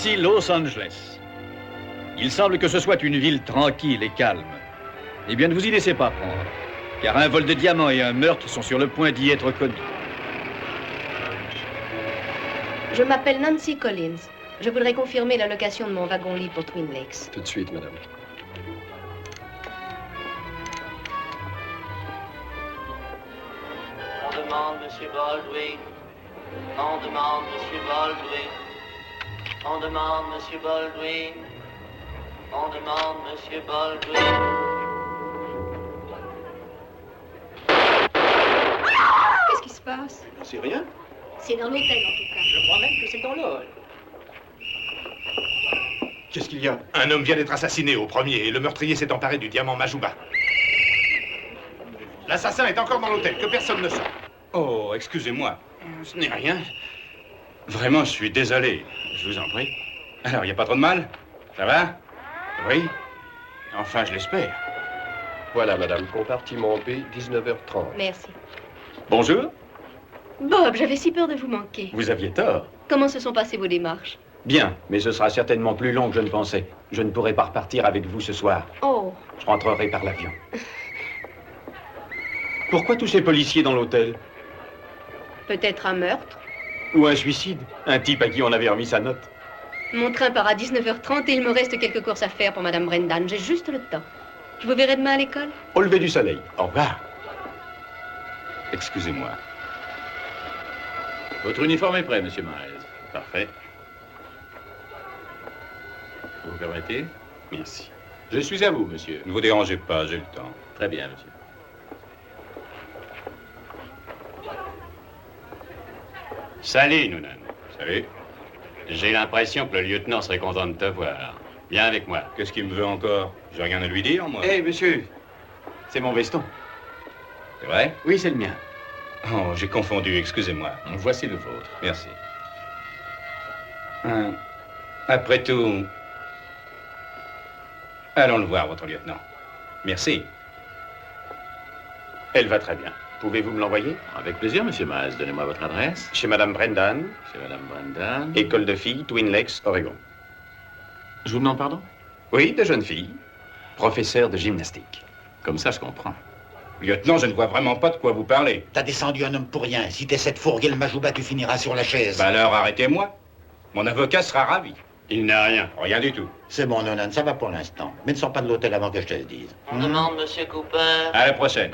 Voici Los Angeles. Il semble que ce soit une ville tranquille et calme. Eh bien, ne vous y laissez pas prendre, car un vol de diamants et un meurtre sont sur le point d'y être commis. Je m'appelle Nancy Collins. Je voudrais confirmer la location de mon wagon-lit pour Twin Lakes. Tout de suite, madame. On demande Monsieur Baldwin. On demande Monsieur Baldwin. On demande Monsieur Baldwin. On demande Monsieur Baldwin. Qu'est-ce qui se passe? C'est rien. C'est dans l'hôtel, en tout cas. Je crois même que c'est dans l'hall. Qu'est-ce qu'il y a? Un homme vient d'être assassiné au premier et le meurtrier s'est emparé du diamant Majouba. L'assassin est encore dans l'hôtel, que personne ne sort. Oh, excusez-moi. Ce n'est rien. Vraiment, je suis désolé. Je vous en prie. Alors, il n'y a pas trop de mal? Ça va? Oui? Enfin, je l'espère. Voilà, madame. Compartiment B, 19h30. Merci. Bonjour. Bob, j'avais si peur de vous manquer. Vous aviez tort. Comment se sont passées vos démarches? Bien, mais ce sera certainement plus long que je ne pensais. Je ne pourrai pas repartir avec vous ce soir. Oh. Je rentrerai par l'avion. Pourquoi tous ces policiers dans l'hôtel? Peut-être un meurtre? Ou un suicide? Un type à qui on avait remis sa note. Mon train part à 19h30 et il me reste quelques courses à faire pour Madame Brendan. J'ai juste le temps. Je vous verrai demain à l'école? Au lever du soleil. Au revoir. Excusez-moi. Votre uniforme est prêt, monsieur Miles. Parfait. Vous me permettez? Merci. Je suis à vous, monsieur. Ne vous dérangez pas, j'ai le temps. Très bien, monsieur. Salut, Noonan. Salut. J'ai l'impression que le lieutenant serait content de te voir. Viens avec moi. Qu'est-ce qu'il me veut encore? J'ai rien à lui dire, moi. Hé, monsieur, c'est mon veston. C'est vrai? Oui, c'est le mien. Oh, j'ai confondu, excusez-moi. Voici le vôtre. Merci. Après tout, allons le voir, votre lieutenant. Merci. Elle va très bien. Pouvez-vous me l'envoyer? Avec plaisir, monsieur Miles. Donnez-moi votre adresse. Chez Madame Brendan, Chez madame Brendan. école de filles, Twin Lakes, Oregon. Je vous demande pardon? Oui, de jeune fille, professeur de gymnastique. Comme ça, je comprends. Lieutenant, je ne vois vraiment pas de quoi vous parlez. T'as descendu un homme pour rien. Si t'essaies de fourguer le Majouba, tu finiras sur la chaise. Bah alors, arrêtez-moi. Mon avocat sera ravi. Il n'a rien. Rien du tout. C'est bon, Nonan, ça va pour l'instant. Mais ne sors pas de l'hôtel avant que je te le dise. On demande Monsieur Cooper. À la prochaine.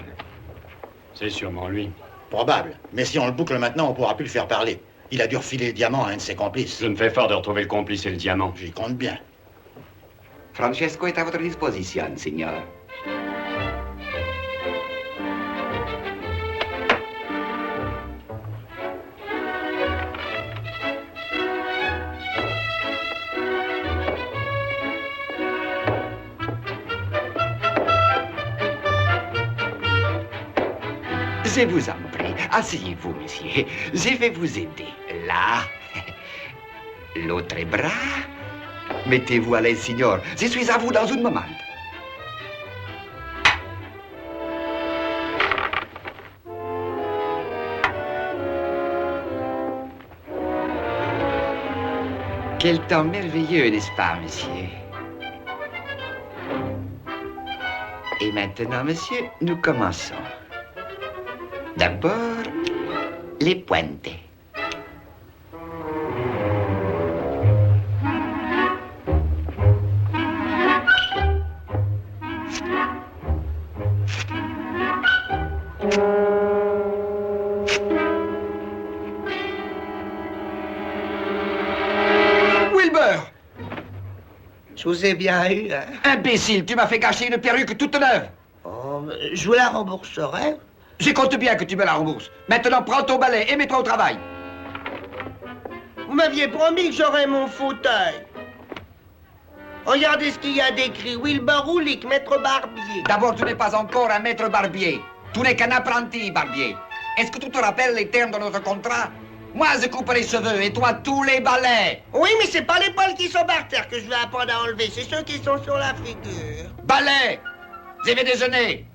C'est sûrement lui. Probable. Mais si on le boucle maintenant, on pourra plus le faire parler. Il a dû refiler le diamant à un de ses complices. Je me fais fort de retrouver le complice et le diamant. J'y compte bien. Francesco est à votre disposition, signor. Je vous en prie, asseyez-vous, monsieur. Je vais vous aider. Là. L'autre bras. Mettez-vous à l'aise, signor. Je suis à vous dans un moment. Quel temps merveilleux, n'est-ce pas, monsieur? Et maintenant, monsieur, nous commençons. D'abord, les pointes. Wilbur! Je vous ai bien eu, hein? Imbécile, tu m'as fait gâcher une perruque toute neuve. Oh, mais je vous la rembourserai. Je compte bien que tu me la rembourses. Maintenant, prends ton balai et mets-toi au travail. Vous m'aviez promis que j'aurais mon fauteuil. Regardez ce qu'il y a d'écrit. Wilbur Roulic, maître barbier. D'abord, tu n'es pas encore un maître barbier. Tu n'es qu'un apprenti barbier. Est-ce que tu te rappelles les termes de notre contrat? Moi, je coupe les cheveux et toi, tous les balais. Oui, mais c'est pas les poils qui sont par terre que je vais apprendre à enlever. C'est ceux qui sont sur la figure. Balai! Je vais déjeuner.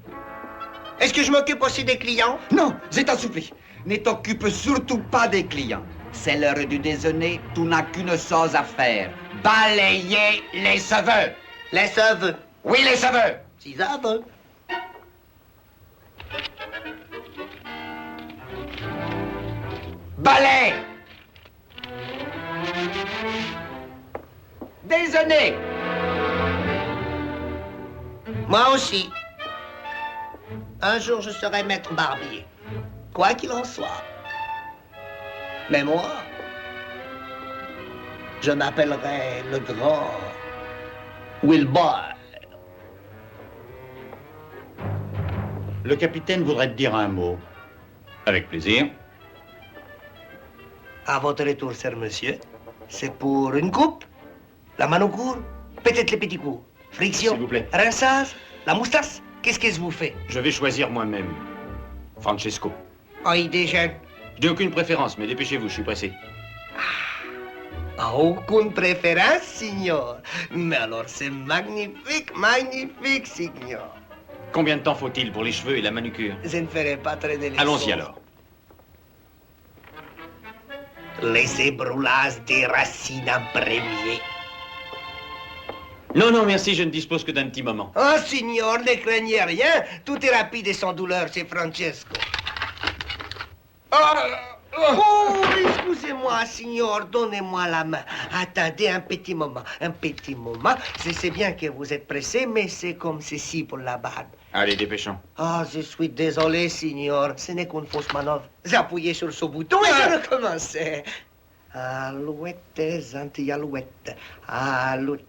Est-ce que je m'occupe aussi des clients? Non, je t'en supplie. Ne t'occupe surtout pas des clients. c'est l'heure du déjeuner, tu n'as qu'une chose à faire. Balayer les cheveux. Les cheveux. Oui, les cheveux. Si ça veut. Balai. Déjeuner. Moi aussi. Un jour, je serai maître barbier. Quoi qu'il en soit. Mais moi, je m'appellerai le grand Wilbur. Le capitaine voudrait te dire un mot. Avec plaisir. À votre retour, cher monsieur. C'est pour une coupe, la manucure, peut-être les petits coups. Friction, S'il vous plaît. rinçage, la moustache. Qu'est-ce que je vous fais? Je vais choisir moi-même. Francesco. Ah, il déjeune. Je n'ai aucune préférence, mais dépêchez-vous, je suis pressé. Aucune préférence, signor. Mais alors, c'est magnifique, magnifique, signor. Combien de temps faut-il pour les cheveux et la manucure? Je ne ferai pas traîner les Allons-y choses. alors. Laissez brûlage des racines en premier. Non, non, merci, je ne dispose que d'un petit moment. Oh, signor, ne craignez rien. Tout est rapide et sans douleur chez Francesco. Oh, excusez-moi, signor, donnez-moi la main. Attendez un petit moment, un petit moment. Je sais bien que vous êtes pressé, mais c'est comme ceci pour la barbe. Allez, dépêchons. Ah, je suis désolé, signor. Ce n'est qu'une fausse manœuvre. J'ai appuyé sur ce bouton et j'ai recommencé. Alouette, anti-alouette. Alouette.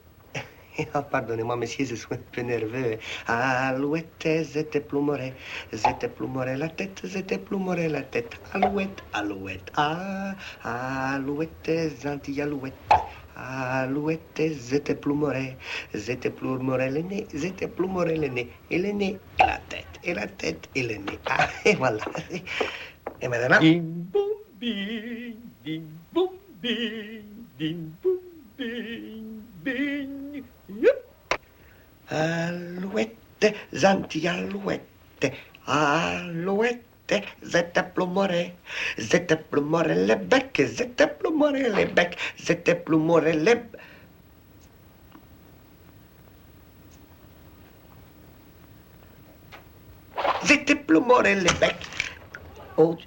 Oh, pardonnez-moi, monsieur, je suis un peu nerveux. Alouette, j'étais plumeré la tête, j'étais plumeré la tête. Alouette, alouette, alouette, anti-alouette. Alouette, j'étais plumeré le nez, j'étais plumeré le nez. Et le nez, et la tête, et la tête, et le nez. Ah, et voilà. Et maintenant... Ding, boum, bing, ding, boum, bing, ding, boum, bing, bing. Youp. Alouette, anti-alouette. Alouette, j'étais plumeré le bec, j'étais plumeré le bec, j'étais plumeré le... J'étais plumeré le bec. Oh...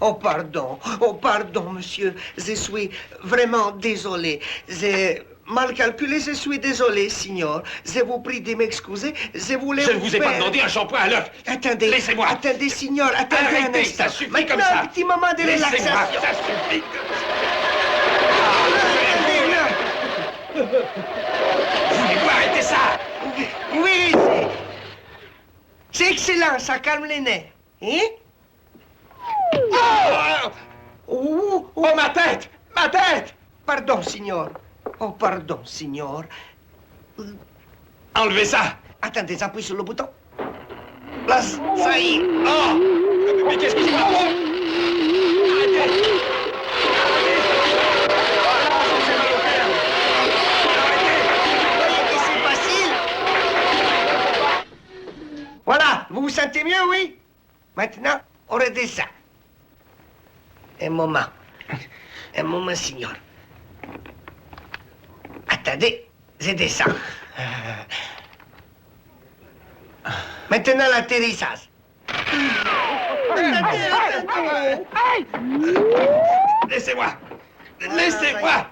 Oh, pardon, monsieur. Je suis vraiment désolé. J'ai mal calculé, je suis désolé, signor. Je vous prie de m'excuser. Je voulais Je ne vous ai pas demandé un shampoing à l'œuf. Attendez. Laissez-moi. Attendez, signor. Attendez un Arrêtez, instant. ça suffit Maintenant, comme ça. un petit moment de Laissez-moi, relaxation. ça suffit. Voulez-vous arrêter ça? Oui, c'est excellent, ça calme les nerfs. Hein? Oh, ma tête! Ma tête! Pardon, signor. Oh, pardon, signor. Enlevez ça! Attendez, j'appuie sur le bouton. Là, ça y est. Oh! Mais qu'est-ce qui se passe? Arrêtez! C'est facile. Voilà, vous vous sentez mieux, oui? Maintenant, on redescend. Un moment, signor. Attendez, je descends. Maintenant, l'atterrissage. Laissez-moi! Laissez-moi!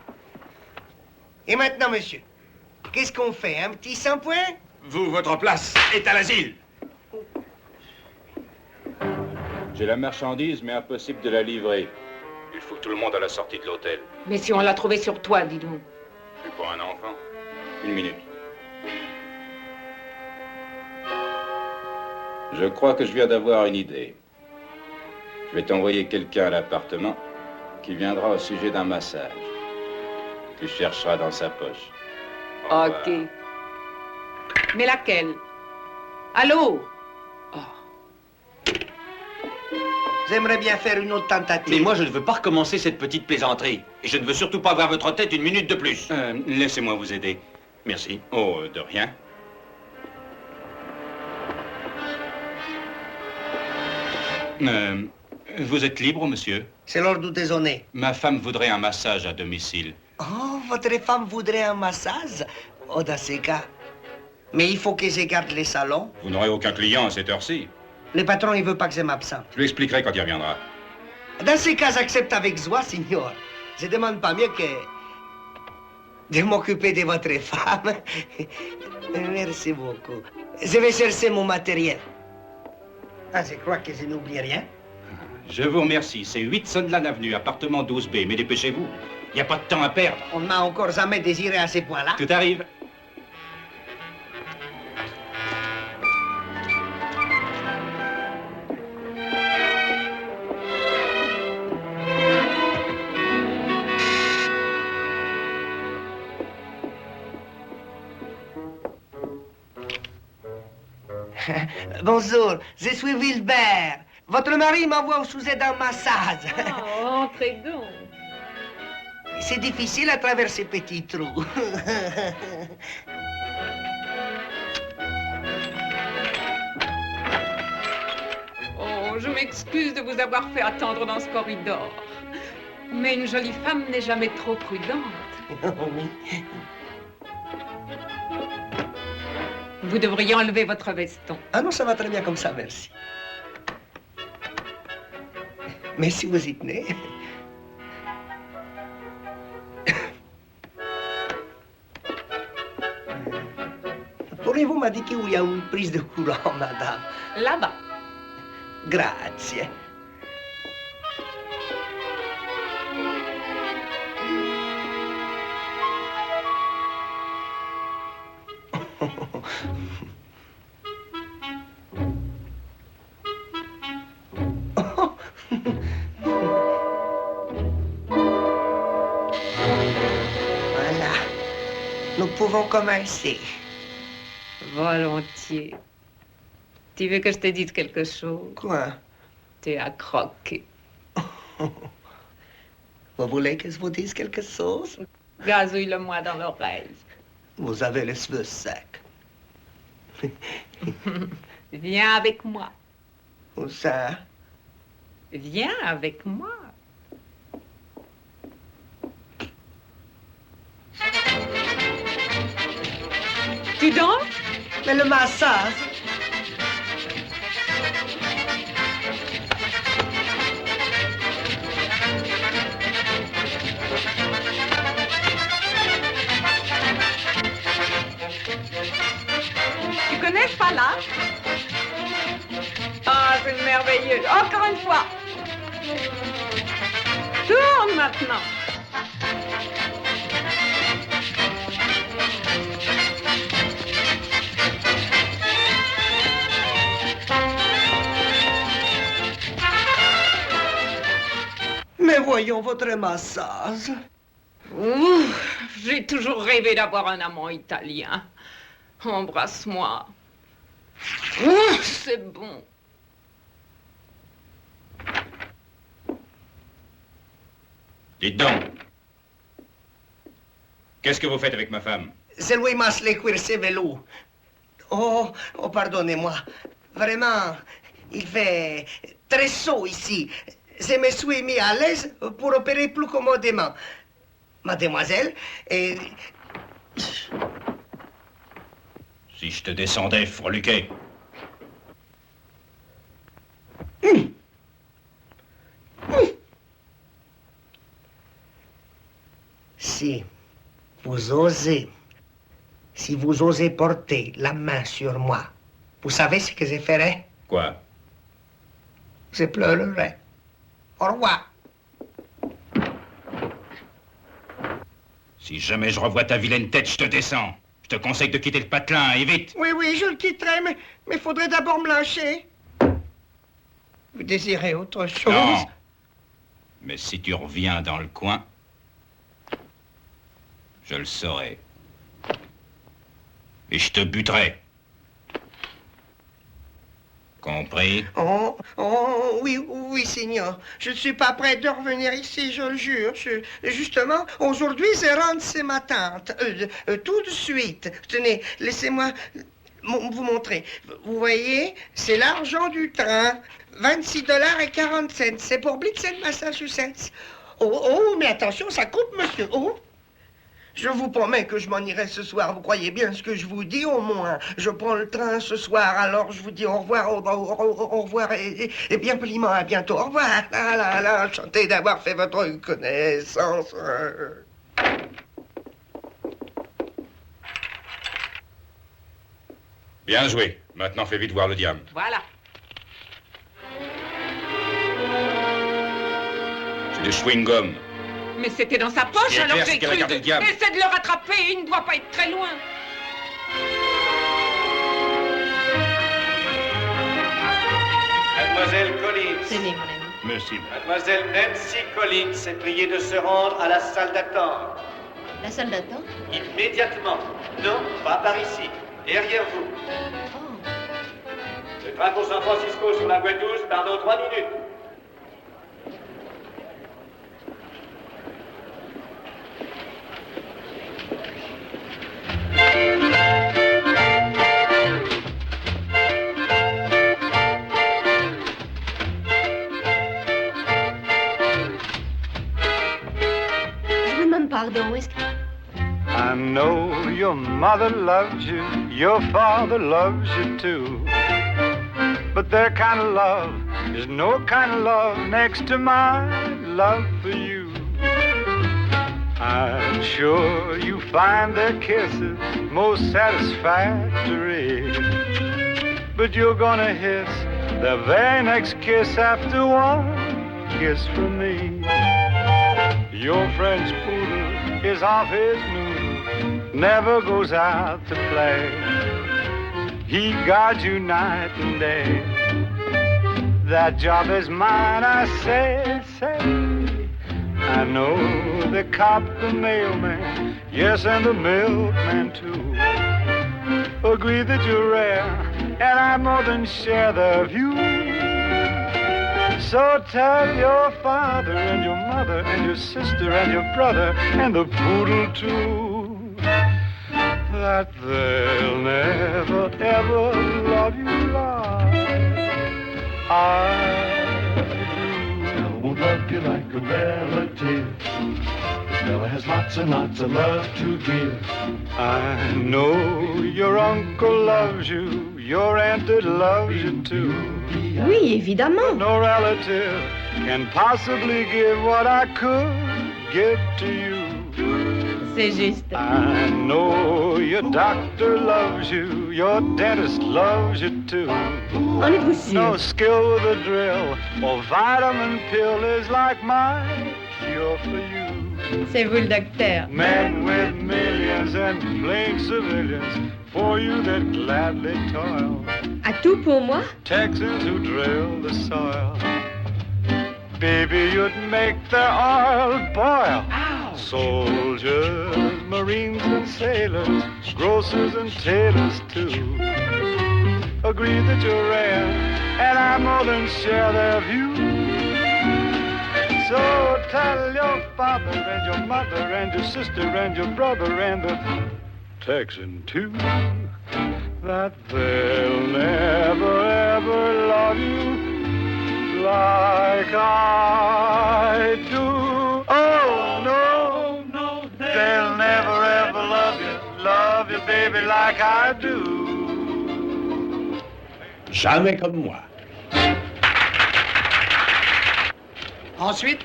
Et maintenant, monsieur, qu'est-ce qu'on fait? Un petit shampoing? Vous, votre place est à l'asile. J'ai la marchandise, mais impossible de la livrer. Il faut que tout le monde à la sortie de l'hôtel. Mais si on l'a trouvé sur toi, dis donc. Je suis pas un enfant. Une minute. Je crois que je viens d'avoir une idée. Je vais t'envoyer quelqu'un à l'appartement qui viendra au sujet d'un massage. Tu chercheras dans sa poche. Au revoir. Ok. Mais laquelle? Allô? J'aimerais bien faire une autre tentative. Mais moi, je ne veux pas recommencer cette petite plaisanterie. Et je ne veux surtout pas voir votre tête une minute de plus. Laissez-moi vous aider. Merci. Oh, de rien. Vous êtes libre, monsieur? C'est l'heure du déjeuner. Ma femme voudrait un massage à domicile. Oh, votre femme voudrait un massage? Oh, dans ces cas. Mais il faut que je garde les salons. Vous n'aurez aucun client à cette heure-ci. Le patron, il veut pas que je m'absente. Je lui expliquerai quand il reviendra. Dans ces cas, j'accepte avec joie, signor. Je demande pas mieux que de m'occuper de votre femme. Merci beaucoup. Je vais chercher mon matériel. Ah, je crois que je n'oublie rien. Je vous remercie. C'est 8 Sunderland Avenue, appartement 12B. Mais dépêchez-vous. Il n'y a pas de temps à perdre. On m'a encore jamais désiré à ce point-là. Tout arrive. Bonjour, je suis Wilbert. Votre mari m'envoie au sujet d'un massage. Oh, entrez donc. C'est difficile à travers ces petits trous. Oh, je m'excuse de vous avoir fait attendre dans ce corridor. Mais une jolie femme n'est jamais trop prudente. Oui. Vous devriez enlever votre veston. Ah non, ça va très bien comme ça, merci. Mais si vous y tenez... Pourriez-vous m'indiquer où il y a une prise de courant, madame? Là-bas. Grazie. Voilà. Nous pouvons commencer. Volontiers. Tu veux que je te dise quelque chose? Quoi? Tu as croqué. Vous voulez que je vous dise quelque chose? Gazouille-le-moi dans l'oreille. Vous avez les cheveux secs. Viens avec moi. Où ça? Viens avec moi. Tu danses? Mais le massage... Tu connais ce pas-là? Ah, c'est merveilleux. Encore une fois. Tourne maintenant. Mais voyons votre massage. J'ai toujours rêvé d'avoir un amant italien. Embrasse-moi. C'est bon. Dites donc. Qu'est-ce que vous faites avec ma femme? Je lui masse les cuirs chevelu. Oh, pardonnez-moi. Vraiment, il fait très chaud ici. Je me suis mis à l'aise pour opérer plus commodément. Mademoiselle, et... Si je te descendais, Freluquet. Si vous osez, si vous osez porter la main sur moi, vous savez ce que je ferai? Quoi? Je pleurerai. Au revoir. Si jamais je revois ta vilaine tête, je te descends. Je te conseille de quitter le patelin, et vite. Oui, je le quitterai, mais il faudrait d'abord me lâcher. Vous désirez autre chose? Non. Mais si tu reviens dans le coin, je le saurai. Et je te buterai. Compris? Oh, oui, signor. Je ne suis pas prêt de revenir ici, je le jure. Justement, aujourd'hui, je rentre chez ma tante. Tout de suite. Tenez, laissez-moi vous montrer. Vous voyez, c'est l'argent du train. 26,40 $. C'est pour Blitzen, Massachusetts. Oh, mais attention, ça coupe, monsieur. Oh. Je vous promets que je m'en irai ce soir. Vous croyez bien ce que je vous dis, au moins. Je prends le train ce soir, alors je vous dis au revoir, au revoir, et bien poliment, à bientôt. Au revoir. Là, enchanté d'avoir fait votre connaissance. Bien joué. Maintenant, fais vite voir le diable. Voilà. C'est du chewing-gum. Mais c'était dans sa poche, Ce qui est alors clair, j'ai c'est qu'elle a cru... gardé le diable. Essaie de le rattraper, il ne doit pas être très loin. Mademoiselle Collins. Tenez, mon ami. Merci. Mademoiselle Nancy Collins est priée de se rendre à la salle d'attente. La salle d'attente? Immédiatement. Non, pas par ici. Derrière vous. Oh. Le train pour San Francisco sur la voie 12 part dans 3 minutes. Je vous demande pardon, est-ce que... I know your mother loves you, your father loves you too. But their kind of love is no kind of love next to my love for you. I'm sure you find their kisses most satisfactory. But you're gonna hiss the very next kiss after one kiss from me. Your French poodle is off his noodle, never goes out to play. He guards you night and day. That job is mine, I say. I know the cop, the mailman, yes, and the milkman too, agree that you're rare, and I more than share their view. So tell your father and your mother and your sister and your brother and the poodle too that they'll never ever love you like I do. Stella won't love you like a relative. Stella has lots and lots of love to give. I know your uncle loves you, your auntie loves you too. Oui, évidemment. No relative can possibly give what I could give to you. C'est juste. I know your doctor loves you, your dentist loves you too. En êtes-vous sûr? No skill with a drill or vitamin pill is like my cure for you. C'est vous le docteur. Men with millions and plain civilians for you that gladly toil. À tout pour moi? Texans who drill the soil. Baby, you'd make their oil boil. Ow. Soldiers, Marines and sailors, grocers and tailors too, agree that you're rare, and I more than share their view. So tell your father and your mother and your sister and your brother and the Texan too that they'll never ever love you like I do. Oh no, they'll never ever love you baby like I do. Jamais comme moi. Ensuite,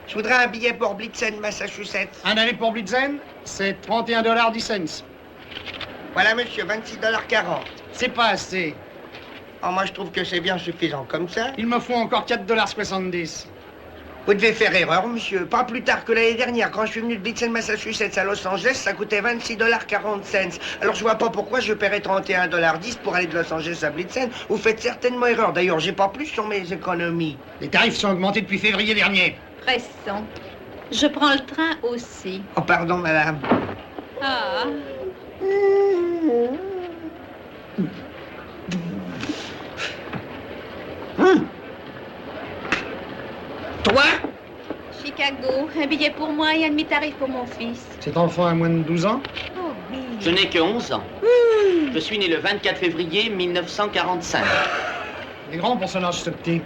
je voudrais un billet pour Blitzen, Massachusetts. Un aller pour Blitzen, c'est 31,10 $. Voilà, monsieur, 26,40 $. C'est pas assez. Oh, moi, je trouve que c'est bien suffisant comme ça. Il me faut encore 4,70 $. Vous devez faire erreur, monsieur. Pas plus tard que l'année dernière, quand je suis venu de Blitzen, Massachusetts à Los Angeles, ça coûtait 26,40 $. Alors je vois pas pourquoi je paierais 31,10 $ pour aller de Los Angeles à Blitzen. Vous faites certainement erreur. D'ailleurs, j'ai pas plus sur mes économies. Les tarifs sont augmentés depuis février dernier. Pressons. Je prends le train aussi. Oh, pardon, madame. Ah. Toi? Chicago, un billet pour moi et un demi-tarif pour mon fils. Cet enfant a moins de 12 ans? Oh oui. Je n'ai que 11 ans. Je suis né le 24 février 1945. Les grands personnages, ce petit.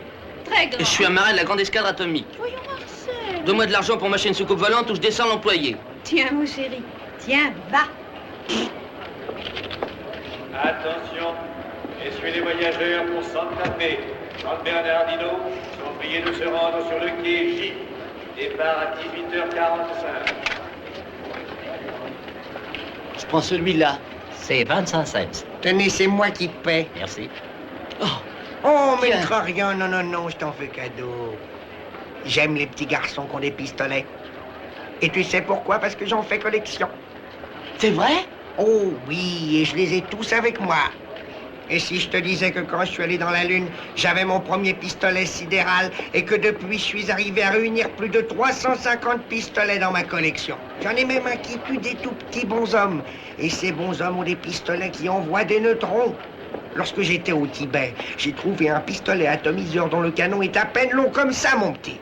Très grand. Je suis un marin de la grande escadre atomique. Voyons, Marcel. Donne-moi de l'argent pour m'acheter une soucoupe volante où je descends l'employé. Tiens, mon chéri. Tiens, va. Attention, messieurs les voyageurs pour Santa Fe, San Bernardino sont priés de se rendre sur le quai J. Départ à 18h45. Je prends celui-là. C'est 25 cents. Tenez, c'est moi qui paie. Merci. Oh, mais Tiens. ne crains rien, non, non, non, je t'en fais cadeau. J'aime les petits garçons qui ont des pistolets. Et tu sais pourquoi? Parce que j'en fais collection. C'est vrai? Oh oui, et je les ai tous avec moi. Et si je te disais que quand je suis allé dans la Lune, j'avais mon premier pistolet sidéral et que depuis, je suis arrivé à réunir plus de 350 pistolets dans ma collection. J'en ai même un qui tue des tout petits bonshommes. Et ces bonshommes ont des pistolets qui envoient des neutrons. Lorsque j'étais au Tibet, j'ai trouvé un pistolet atomiseur dont le canon est à peine long comme ça, mon petit.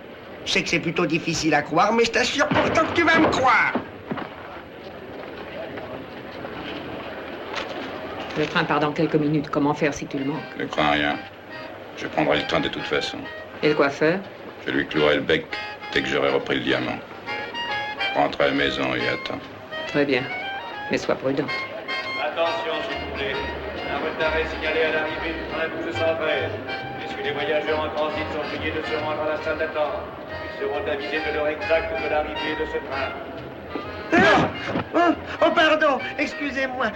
Je sais que c'est plutôt difficile à croire, mais je t'assure pourtant que tu vas me croire. Le train part dans quelques minutes. Comment faire si tu le manques? Ne crains rien. Je prendrai le train de toute façon. Et le coiffeur? Je lui clouerai le bec dès que j'aurai repris le diamant. Rentre à la maison et attends. Très bien. Mais sois prudent. Attention, s'il vous plaît. Un retard est signalé à l'arrivée du train 1213. Messieurs les voyageurs en transit sont priés de se rendre à la salle d'attente. Ils seront avisés de l'heure exacte de l'arrivée de ce train. Oh, pardon, excusez-moi.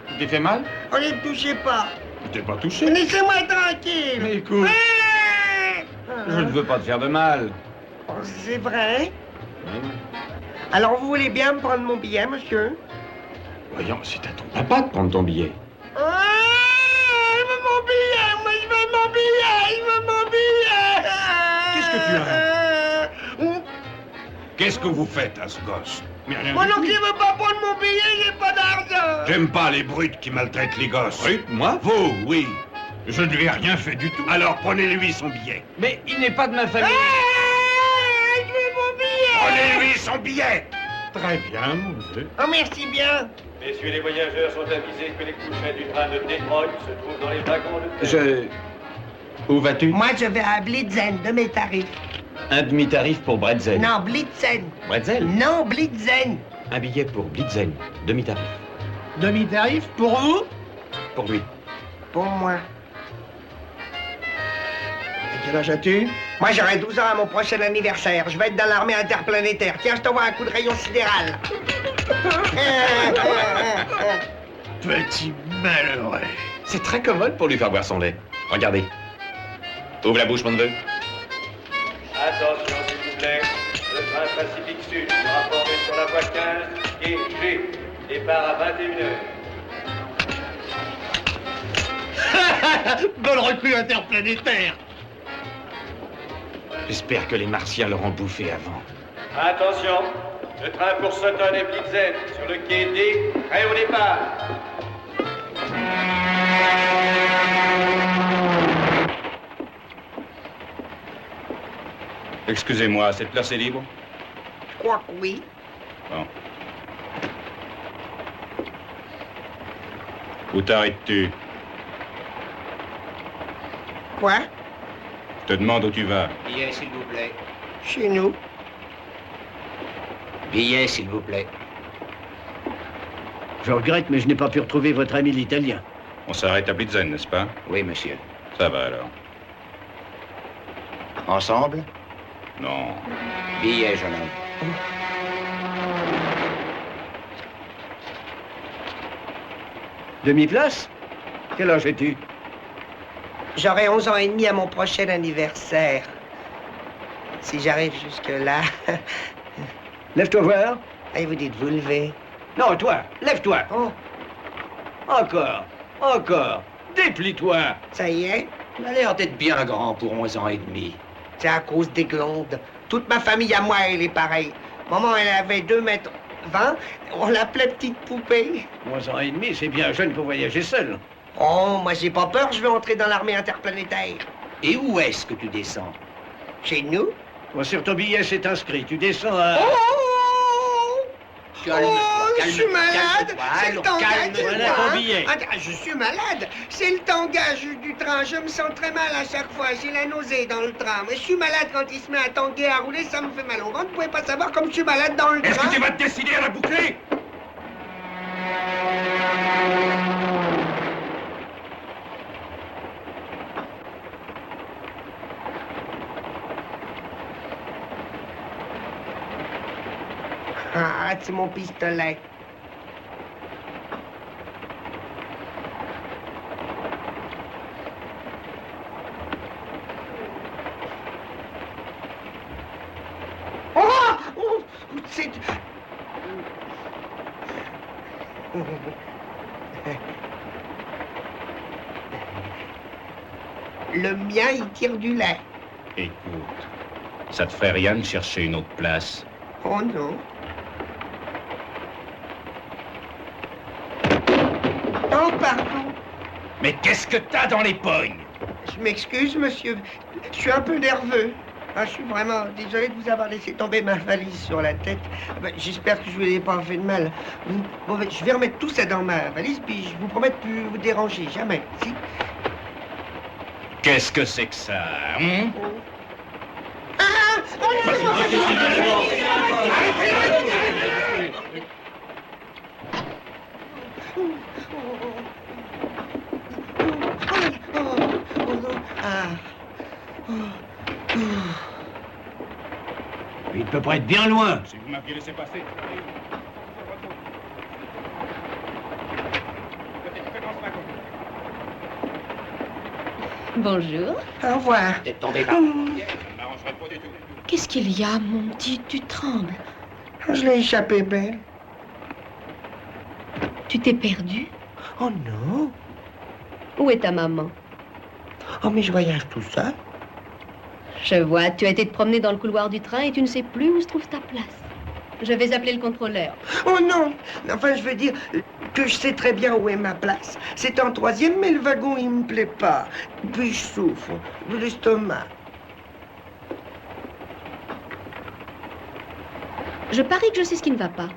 Tu t'es fait mal? On ne touchez pas. Tu t'es pas touché? Laissez-moi tranquille. Mais écoute, je ne veux pas te faire de mal. Oh, c'est vrai? Alors, vous voulez bien me prendre mon billet, monsieur? Voyons, c'est à ton papa de prendre ton billet. Ah, je veux mon billet, moi je veux mon billet, je veux mon billet. Qu'est-ce que tu as? as? Qu'est-ce que vous faites à ce gosse? Mais rien Moi du non tout. plus, je veux pas prendre mon billet, j'ai pas d'argent. J'aime pas les brutes qui maltraitent les gosses. Oui, moi? Vous, oui. Je ne lui ai rien fait du tout. Alors prenez-lui son billet. Mais il n'est pas de ma famille. Ah, je veux mon billet. Prenez-lui son billet. Très bien, mon vieux. Oh, merci bien. Messieurs les voyageurs sont avisés que les couchets du train de Détroit se trouvent dans les wagons de tête. Où vas-tu? Moi, je vais à Blitzen, de mes tarifs. Un demi-tarif pour Bretzel. Non, Blitzen. Bretzel? Non, Blitzen. Un billet pour Blitzen. Demi-tarif. Demi-tarif pour vous? Pour lui. Pour moi. Et quel âge as-tu? Moi, j'aurai 12 ans à mon prochain anniversaire. Je vais être dans l'armée interplanétaire. Tiens, je t'envoie un coup de rayon sidéral. Petit malheureux. C'est très commode pour lui faire boire son lait. Regardez. Ouvre la bouche, mon neveu. Attention, s'il vous plaît. Le train Pacifique Sud rapporté sur la voie 15 et G. Départ à 21h. Bonne recrue interplanétaire. J'espère que les Martiens l'auront bouffé avant. Attention, le train pour Sutton et Blitzen sur le quai D, prêt au départ. Excusez-moi, cette place est libre? Je crois que oui. Bon. Où t'arrêtes-tu? Quoi? Je te demande où tu vas. Billet, s'il vous plaît. Chez nous. Billet, s'il vous plaît. Je regrette, mais je n'ai pas pu retrouver votre ami l'Italien. On s'arrête à Blitzen, n'est-ce pas? Oui, monsieur. Ça va alors. Ensemble? Non. Billet, jeune homme. Demi-place? Quel âge as-tu? J'aurai 11 ans et demi à mon prochain anniversaire. Si j'arrive jusque-là... Lève-toi voir. Et vous dites, vous levez. Non, toi, lève-toi. Oh, Encore, encore. Déplie-toi. ça y est, Il a l'air d'être bien grand pour 11 ans et demi. c'est à cause des glandes. Toute ma famille à moi, elle est pareille. Maman, elle avait 2,20 m. On l'appelait petite poupée. 11 ans et demi, c'est bien jeune pour voyager seul. Oh, moi, j'ai pas peur, je vais entrer dans l'armée interplanétaire. Et où est-ce que tu descends? Chez nous? Bon, sur ton billet, c'est inscrit. Tu descends à... Oh! je suis malade. C'est le tangage. Voilà ton billet. Je suis malade. C'est le tangage du train. Je me sens très mal à chaque fois. J'ai la nausée dans le train. Mais je suis malade quand il se met à tanguer, à rouler. Ça me fait mal au ventre. Vous pouvez pas savoir comme je suis malade dans le train. Est-ce que tu vas te décider à la boucler? Ah, c'est mon pistolet. Oh! Oh! C'est... Le mien, il tire du lait. Écoute, ça te ferait rien de chercher une autre place? Oh non. Oh, pardon. Mais qu'est-ce que t'as dans les pognes? Je m'excuse, monsieur. Je suis un peu nerveux. Ah, je suis vraiment désolé de vous avoir laissé tomber ma valise sur la tête. Ben, j'espère que je ne vous ai pas fait de mal. Bon, ben, je vais remettre tout ça dans ma valise, puis je vous promets de ne plus vous déranger. Jamais. Si? Qu'est-ce que c'est que ça, hein? Il peut pas être bien loin. Si vous m'aviez laissé passer. Bonjour. Au revoir. T'es tombé par... Ça ne m'arrangerait pas du tout. Qu'est-ce qu'il y a, mon petit? Tu trembles. Je l'ai échappé belle. Tu t'es perdu? Oh non. Où est ta maman? Oh, mais je voyage tout seul. Je vois, tu as été te promener dans le couloir du train et tu ne sais plus où se trouve ta place. Je vais appeler le contrôleur. Oh non. Enfin, je veux dire que je sais très bien où est ma place. C'est en 3e, mais le wagon, il me plaît pas. Puis je souffre de l'estomac. Je parie que je sais ce qui ne va pas.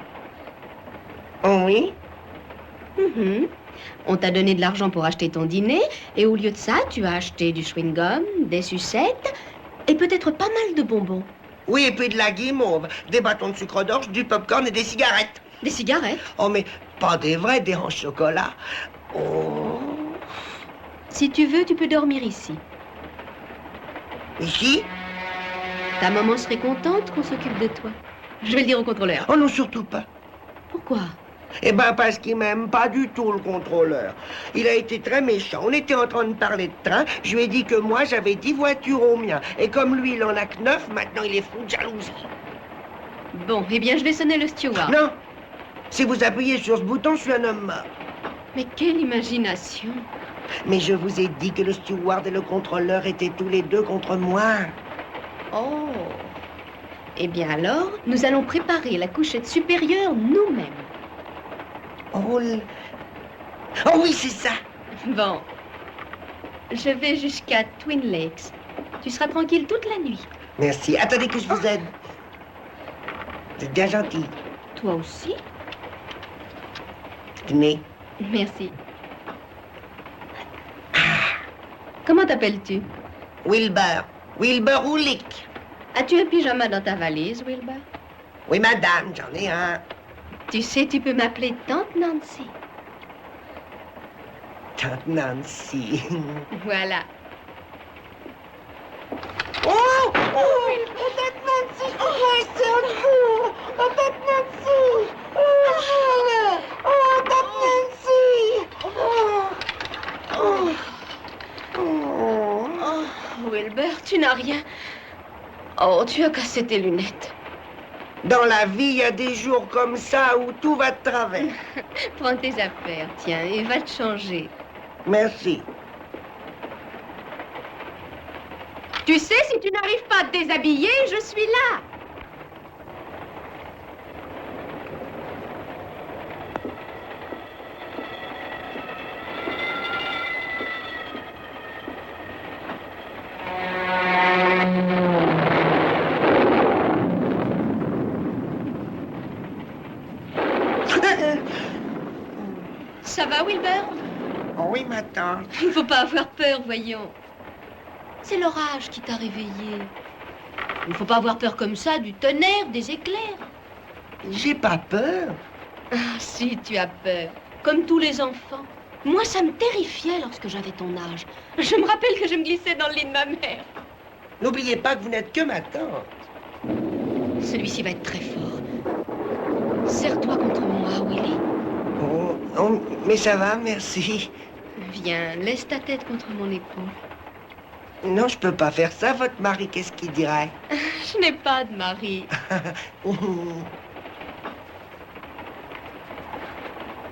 Oh oui? On t'a donné de l'argent pour acheter ton dîner, et au lieu de ça, tu as acheté du chewing-gum, des sucettes, et peut-être pas mal de bonbons. Oui, et puis de la guimauve, des bâtons de sucre d'orge, du popcorn et des cigarettes. Des cigarettes? Oh, mais pas des vrais, des en chocolat. Oh. Si tu veux, tu peux dormir ici. Ici? Ta maman serait contente qu'on s'occupe de toi. Je vais le dire au contrôleur. Oh non, surtout pas. Pourquoi? Eh ben, parce qu'il m'aime pas du tout, le contrôleur. Il a été très méchant. On était en train de parler de train. Je lui ai dit que moi, j'avais 10 voitures au mien. Et comme lui, il en a que 9, maintenant, il est fou de jalousie. Bon, eh bien, je vais sonner le steward. Non. Si vous appuyez sur ce bouton, je suis un homme mort. Mais quelle imagination. Mais je vous ai dit que le steward et le contrôleur étaient tous les deux contre moi. Oh. Eh bien alors, nous allons préparer la couchette supérieure nous-mêmes. Oh, oh oui, c'est ça. Bon. Je vais jusqu'à Twin Lakes. Tu seras tranquille toute la nuit. Merci. Attendez que je vous aide. Vous êtes bien gentil. Toi aussi? Tenez. Merci. Comment t'appelles-tu? Wilbur. Wilbur Oulick. As-tu un pyjama dans ta valise, Wilbur? Oui, madame, j'en ai un. Tu sais, tu peux m'appeler Tante Nancy. Tante Nancy. Voilà. Oh! Oh! Tante Nancy! Oh, c'est un fou! Oh, Tante Nancy! Oh, Tante Nancy! Oh, Wilbur, tu n'as rien. Oh, tu as cassé tes lunettes. Dans la vie, il y a des jours comme ça où tout va de travers. Prends tes affaires, tiens, et va te changer. Merci. Tu sais, si tu n'arrives pas à te déshabiller, je suis là. Ça va, Wilbur? Oh oui, ma tante. Il ne faut pas avoir peur, voyons. C'est l'orage qui t'a réveillé. Il ne faut pas avoir peur comme ça du tonnerre, des éclairs. J'ai pas peur. Ah, si, tu as peur. Comme tous les enfants. Moi, ça me terrifiait lorsque j'avais ton âge. Je me rappelle que je me glissais dans le lit de ma mère. N'oubliez pas que vous n'êtes que ma tante. Celui-ci va être très fort. Serre-toi contre moi, Willy. Oh, mais ça va, merci. Viens, laisse ta tête contre mon épaule. Non, je peux pas faire ça, votre mari, qu'est-ce qu'il dirait? Je n'ai pas de mari.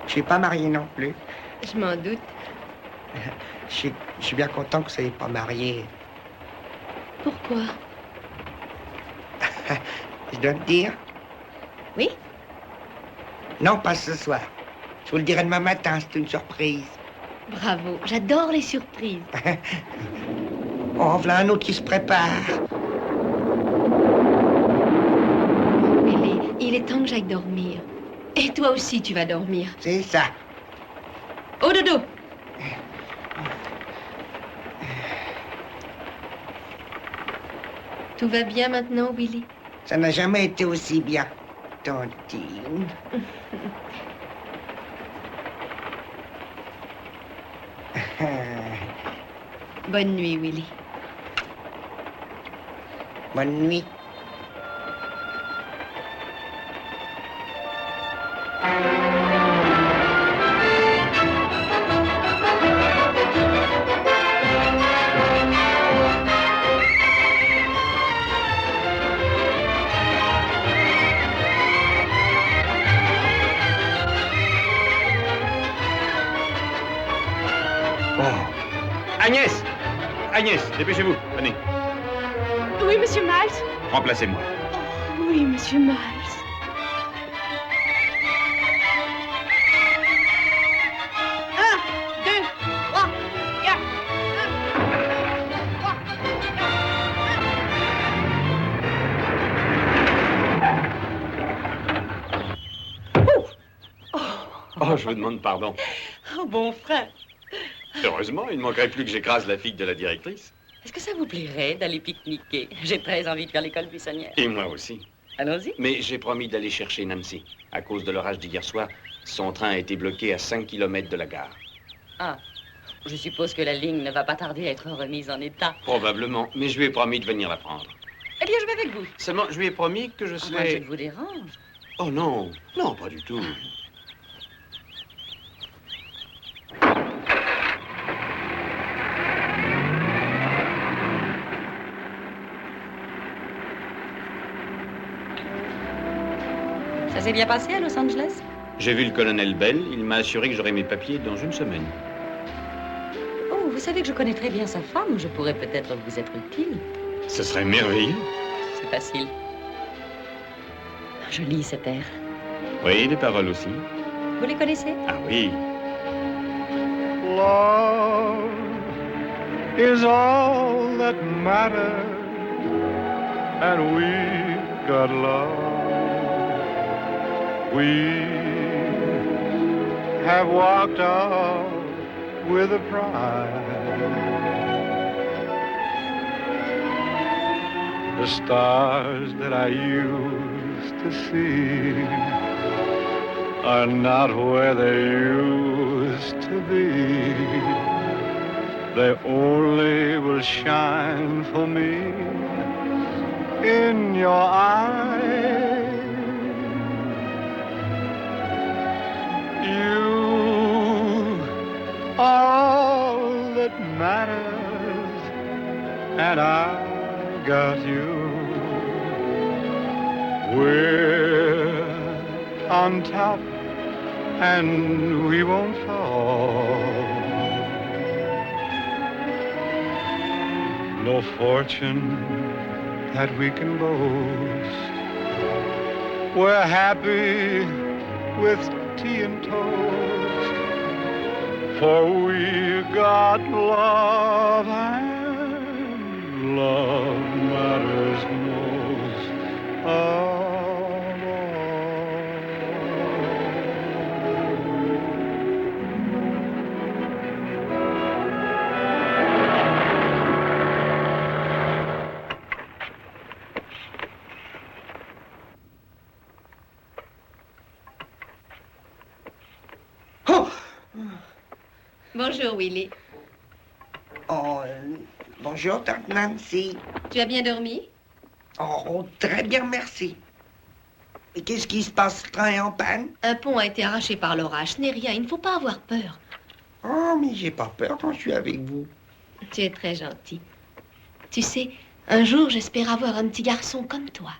Je suis pas marié non plus. Je m'en doute. Je suis bien content que vous soyez pas marié. Pourquoi? Je dois te dire? Oui? Non, pas ce soir. Je vous le dirai demain matin, c'est une surprise. Bravo, j'adore les surprises. Oh, voilà un autre qui se prépare. Willy, il est temps que j'aille dormir. Et toi aussi, tu vas dormir. C'est ça. Au dodo. Tout va bien maintenant, Willy? Ça n'a jamais été aussi bien, tantine. Bonne nuit, Willy. Bonne nuit. Agnès! Agnès, dépêchez-vous, venez. Oui, monsieur Miles? Remplacez-moi. Oui, monsieur Miles. Un, deux, trois, quatre. Oh, je vous demande pardon. Oh, bon frère. Heureusement, il ne manquerait plus que j'écrase la fille de la directrice. Est-ce que ça vous plairait d'aller pique-niquer? J'ai très envie de faire l'école buissonnière. Et moi aussi. Allons-y. Mais j'ai promis d'aller chercher Nancy. À cause de l'orage d'hier soir, son train a été bloqué à 5 km de la gare. Ah, je suppose que la ligne ne va pas tarder à être remise en état. Probablement, mais je lui ai promis de venir la prendre. Eh bien, je vais avec vous. Seulement, je lui ai promis que je Moi, je serais... vous dérange. Oh non, non, pas du tout. Ça s'est bien passé à Los Angeles? J'ai vu le colonel Bell, il m'a assuré que j'aurais mes papiers dans une semaine. Oh, vous savez que je connais très bien sa femme. Je pourrais peut-être vous être utile. Ce serait merveilleux. C'est facile. Je lis cet air. Oui, les paroles aussi. Vous les connaissez? Ah oui. Love is all that matters, and we've got love. We have walked off with a pride. The stars that I used to see are not where they used to be. They only will shine for me in your eyes. You are all that matters, and I got you. We're on top, and we won't fall. No fortune that we can boast. We're happy with tea and toast, for we got love, and love matters most of all. Bonjour, Willy. Oh, bonjour, tante Nancy. Tu as bien dormi? Oh, très bien, merci. Et qu'est-ce qui se passe? Le train est en panne? Un pont a été arraché par l'orage. Ce n'est rien, il ne faut pas avoir peur. Oh, mais j'ai pas peur quand je suis avec vous. Tu es très gentil. Tu sais, un jour, j'espère avoir un petit garçon comme toi.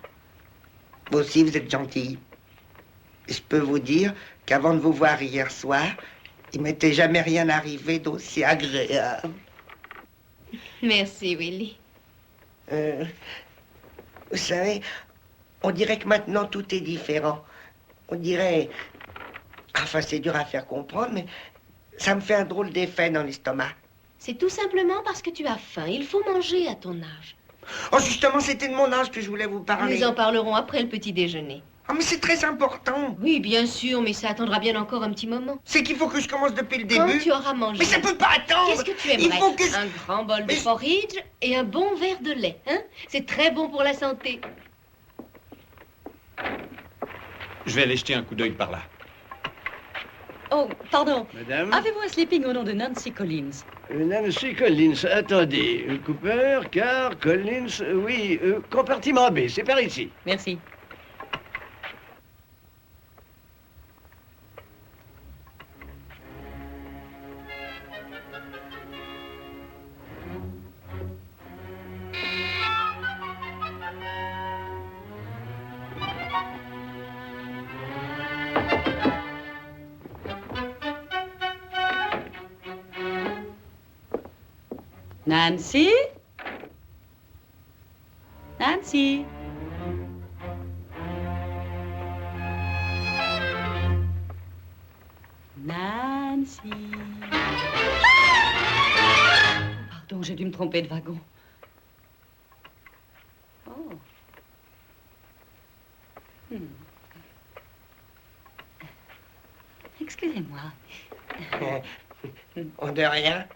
Vous aussi, vous êtes gentille. Je peux vous dire qu'avant de vous voir hier soir, il m'était jamais rien arrivé d'aussi agréable. Merci, Willy. Vous savez, on dirait que maintenant tout est différent. On dirait... Enfin, c'est dur à faire comprendre, mais ça me fait un drôle d'effet dans l'estomac. C'est tout simplement parce que tu as faim. Il faut manger à ton âge. Oh, justement, c'était de mon âge que je voulais vous parler. Nous en parlerons après le petit déjeuner. Oh, mais c'est très important. Oui, bien sûr, mais ça attendra bien encore un petit moment. C'est qu'il faut que je commence depuis le Quand début. tu auras mangé. Mais ça peut pas attendre. Qu'est-ce que tu aimerais? Il faut que... Un grand bol de porridge et un bon verre de lait, hein? C'est très bon pour la santé. Je vais aller jeter un coup d'œil par là. Oh, pardon. Madame? Avez-vous un sleeping au nom de Nancy Collins? Nancy Collins, attendez. Cooper, Carr, Collins, oui, compartiment B, c'est par ici. Merci. Nancy? Nancy? Nancy? Pardon, j'ai dû me tromper de wagon. Oh. Excusez-moi. On de rien.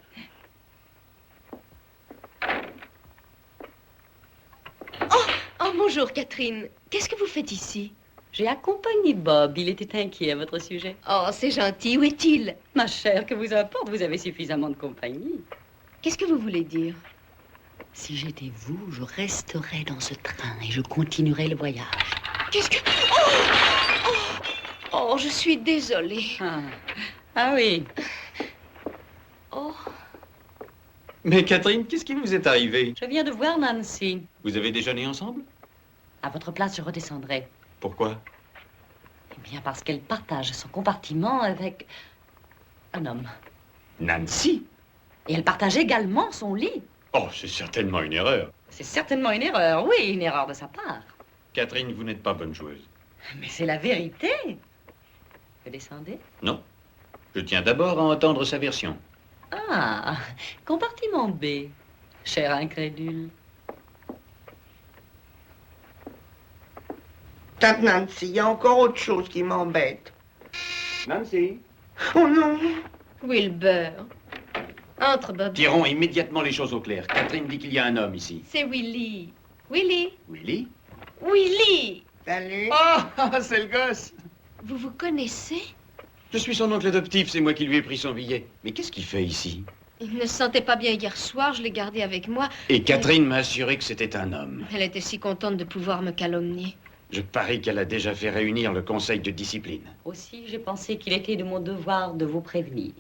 Oh, bonjour, Catherine. Qu'est-ce que vous faites ici? J'ai accompagné Bob. Il était inquiet à votre sujet. Oh, c'est gentil. Où est-il? Ma chère, que vous importe, vous avez suffisamment de compagnie. Qu'est-ce que vous voulez dire? Si j'étais vous, je resterais dans ce train et je continuerais le voyage. Qu'est-ce que... Oh, je suis désolée. Ah oui. Oh. Mais Catherine, qu'est-ce qui vous est arrivé? Je viens de voir Nancy. Vous avez déjeuné ensemble? À votre place, je redescendrai. Pourquoi? Eh bien, parce qu'elle partage son compartiment avec un homme. Nancy? Et elle partage également son lit. Oh, c'est certainement une erreur. C'est certainement une erreur, oui, une erreur de sa part. Catherine, vous n'êtes pas bonne joueuse. Mais c'est la vérité. Vous descendez? Non. Je tiens d'abord à entendre sa version. Ah, compartiment B, cher incrédule. Tante Nancy, il y a encore autre chose qui m'embête. Nancy? Oh non! Wilbur. Entre, Bob. Tirons immédiatement les choses au clair. Catherine dit qu'il y a un homme ici. C'est Willy. Willy? Willy? Willy! Salut! Oh, c'est le gosse! Vous vous connaissez? Je suis son oncle adoptif, c'est moi qui lui ai pris son billet. Mais qu'est-ce qu'il fait ici? Il ne se sentait pas bien hier soir, je l'ai gardé avec moi. Et Catherine m'a assuré que c'était un homme. Elle était si contente de pouvoir me calomnier. Je parie qu'elle a déjà fait réunir le conseil de discipline. Aussi, j'ai pensé qu'il était de mon devoir de vous prévenir,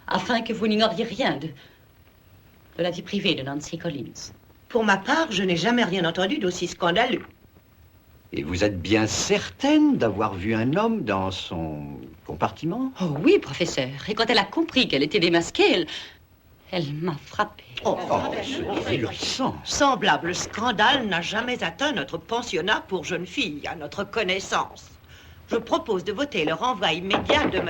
afin que vous n'ignoriez rien de la vie privée de Nancy Collins. Pour ma part, je n'ai jamais rien entendu d'aussi scandaleux. Et vous êtes bien certaine d'avoir vu un homme dans son compartiment? Oh oui, professeur. Et quand elle a compris qu'elle était démasquée, elle m'a frappée. Oh, c'est ahurissant. Semblable scandale n'a jamais atteint notre pensionnat pour jeunes filles, à notre connaissance. Je propose de voter le renvoi immédiat de...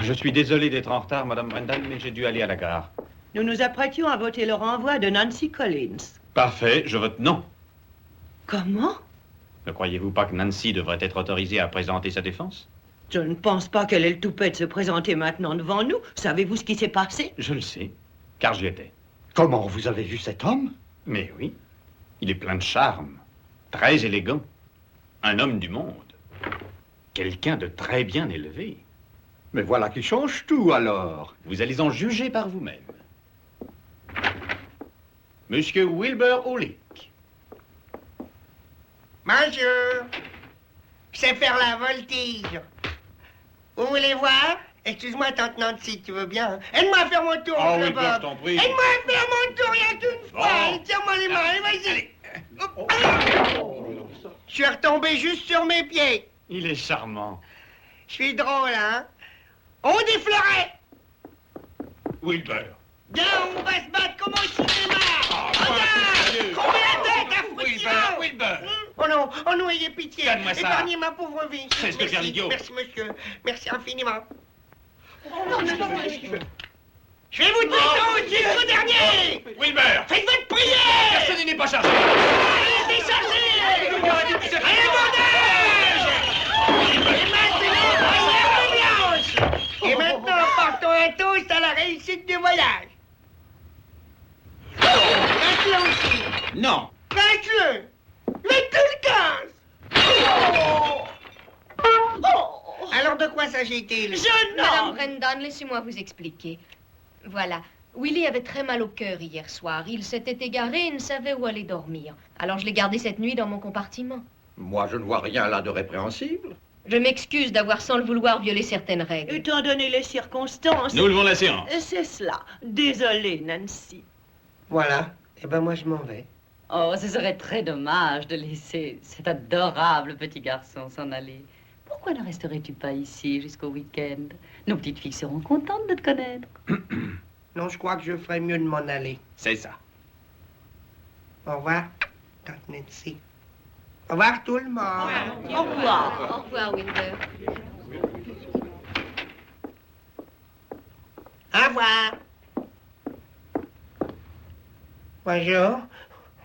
Je suis désolé d'être en retard, Madame Brendal, mais j'ai dû aller à la gare. Nous nous apprêtions à voter le renvoi de Nancy Collins. Parfait, je vote non. Comment? Ne croyez-vous pas que Nancy devrait être autorisée à présenter sa défense? Je ne pense pas qu'elle ait le toupet de se présenter maintenant devant nous. Savez-vous ce qui s'est passé? Je le sais, car j'y étais. Comment vous avez vu cet homme? Mais oui, il est plein de charme, très élégant, un homme du monde, quelqu'un de très bien élevé. Mais voilà qui change tout, alors. Vous allez en juger par vous-même. Monsieur Wilbur Olick. Bonjour. Je sais faire la voltige. Vous voulez voir? Excuse-moi, tante Nancy, tu veux bien? Aide-moi à faire mon tour, Oh, oncle Wilbur, Bob. je t'en prie. Aide-moi à faire mon tour, rien qu'une fois. Bon. Allez, tiens-moi les mains, allez, vas-y. Je suis retombé juste sur mes pieds. Il est charmant. Je suis drôle, hein? On défleurait. Wilbur. Viens, on va se battre comme au cinéma. Regarde, combien de têtes à Wilbur, Wilbur. Oh non, ayez pitié. Donne-moi ça. Épargnez ma pauvre vie. Cesse de faire l'idiot. Merci, monsieur. Merci infiniment. Je vais vous tuer jusqu'au dernier. Wilbur. Faites votre prière. Personne n'est pas chargé. Allez, déchargez. Allez, bordage. Et maintenant, partons à tous à la réussite du voyage. Lâche-le aussi. Non. Lâche-le. Mets-le le 15. Alors de quoi s'agit-il? Madame Brendan, laissez-moi vous expliquer. Voilà. Willy avait très mal au cœur hier soir. Il s'était égaré et ne savait où aller dormir. Alors je l'ai gardé cette nuit dans mon compartiment. Moi, je ne vois rien là de répréhensible. Je m'excuse d'avoir sans le vouloir violé certaines règles. Étant donné les circonstances... Nous levons la séance. C'est cela. Désolée, Nancy. Voilà. Eh ben moi je m'en vais. Oh, ce serait très dommage de laisser cet adorable petit garçon s'en aller. Pourquoi ne resterais-tu pas ici jusqu'au week-end? Nos petites filles seront contentes de te connaître. Non, je crois que je ferais mieux de m'en aller. C'est ça. Au revoir, tante Nancy. Au revoir tout le monde. Au revoir. Au revoir, Wilbur. Au revoir. Bonjour.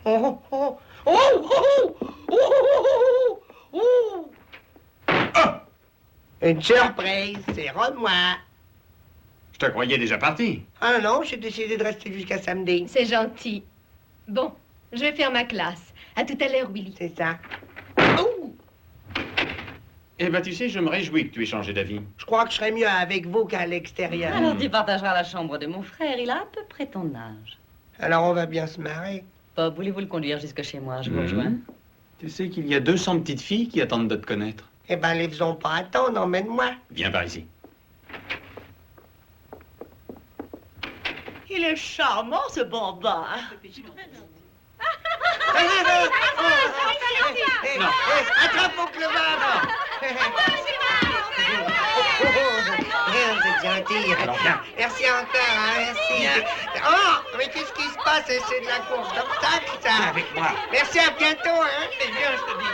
Oh, oh, oh, oh, oh, oh, oh, oh. Une surprise, c'est Renoir. Je te croyais déjà parti. Ah non, j'ai décidé de rester jusqu'à samedi. C'est gentil. Bon, je vais faire ma classe. À tout à l'heure, Willy. C'est ça. Eh ben, tu sais, je me réjouis que tu aies changé d'avis. Je crois que je serais mieux avec vous qu'à l'extérieur. Alors tu partageras la chambre de mon frère, il a à peu près ton âge. Alors on va bien se marrer. Bob, voulez-vous le conduire jusque chez moi? Je vous Mhm. rejoins. Tu sais qu'il y a 200 petites filles qui attendent de te connaître. Eh ben, les faisons pas attendre, emmène-moi. Viens par ici. Il est charmant, ce bambin. Non. Attrape mon clevard. C'est gentil. Alors, viens. Merci encore, hein, merci. Oh, mais qu'est-ce qui se passe? C'est de la course d'obstacles, ça. Viens avec moi. Merci, à bientôt, hein. C'est bien, je te dis.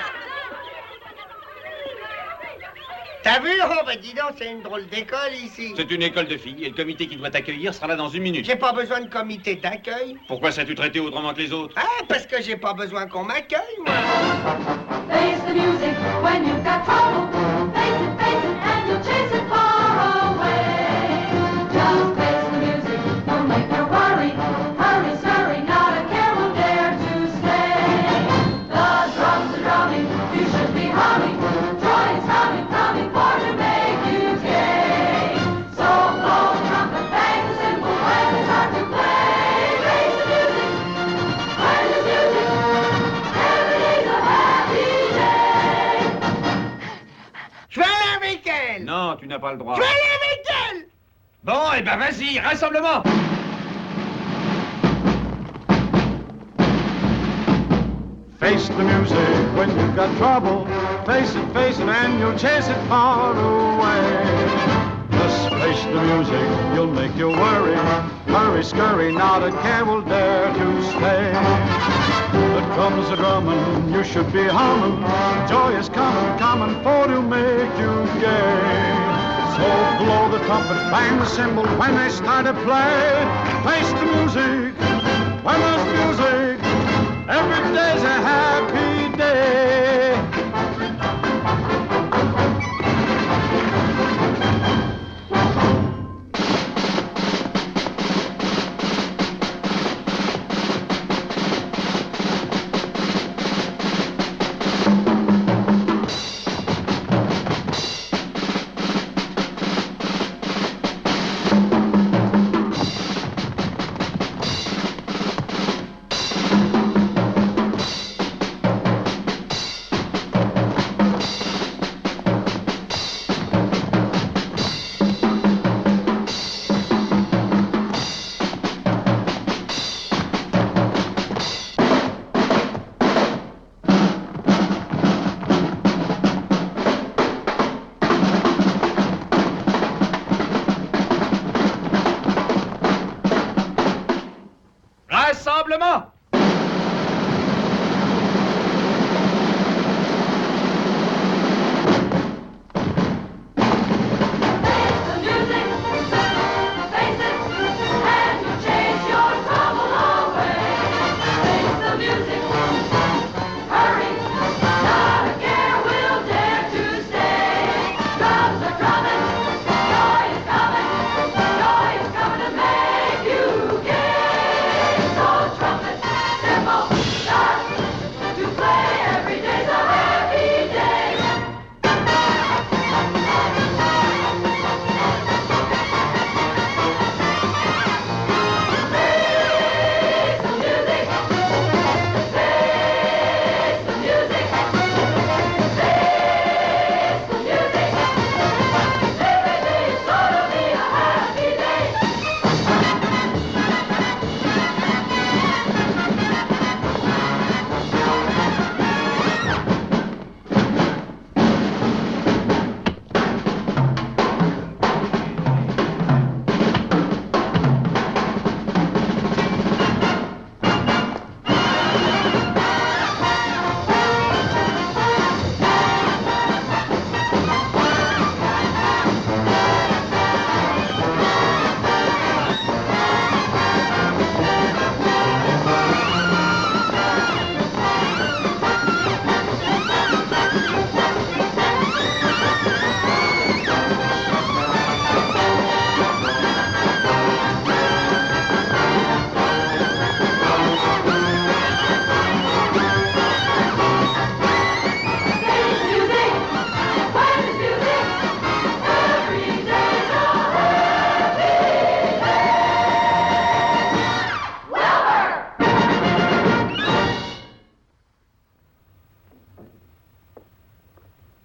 T'as vu? Oh, bah dis donc, c'est une drôle d'école ici. C'est une école de filles et le comité qui doit t'accueillir sera là dans 1 minute. J'ai pas besoin de comité d'accueil. Pourquoi sais-tu traiter autrement que les autres? Ah, parce que j'ai pas besoin qu'on m'accueille, moi. Face the music when you've got trouble. Face it, and you'll chase it far away. Just face the music, don't make no worry. Hurry, scurry, not a care will dare to stay. The drums are drumming, you should be humming. Joy is coming, coming for to make you gay. So blow the trumpet, bang the cymbal when they start to play. Face the music, when the music, every day's a happy day. Je vais aller avec elle. Non, tu n'as pas le droit. Je vais aller avec elle. Bon, eh ben vas-y, rassemblement. Face the music when you've got trouble. Face it, and you'll chase it far away. Just face the music, you'll make you worry. Hurry, scurry, not a care will dare to stay. The drums are drumming, you should be humming. Joy is coming, coming for to make you gay. So blow the trumpet, bang the cymbal when they start to play. Face the music when there's music. Every day's a happy day.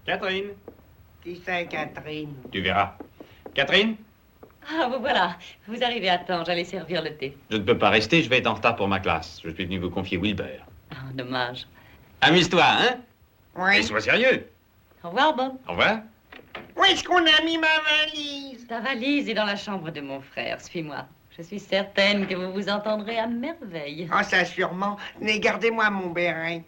Catherine. Qui c'est, Catherine? Tu verras. Catherine? Ah, vous voilà. Vous arrivez à temps, j'allais servir le thé. Je ne peux pas rester, je vais être en retard pour ma classe. Je suis venu vous confier Wilbur. Ah, dommage. Amuse-toi, hein? Oui. Et sois sérieux. Au revoir, Bob. Au revoir. Où est-ce qu'on a mis ma valise? Ta valise est dans la chambre de mon frère. Suis-moi. Je suis certaine que vous vous entendrez à merveille. Ah, ça sûrement. Mais gardez-moi mon bérin.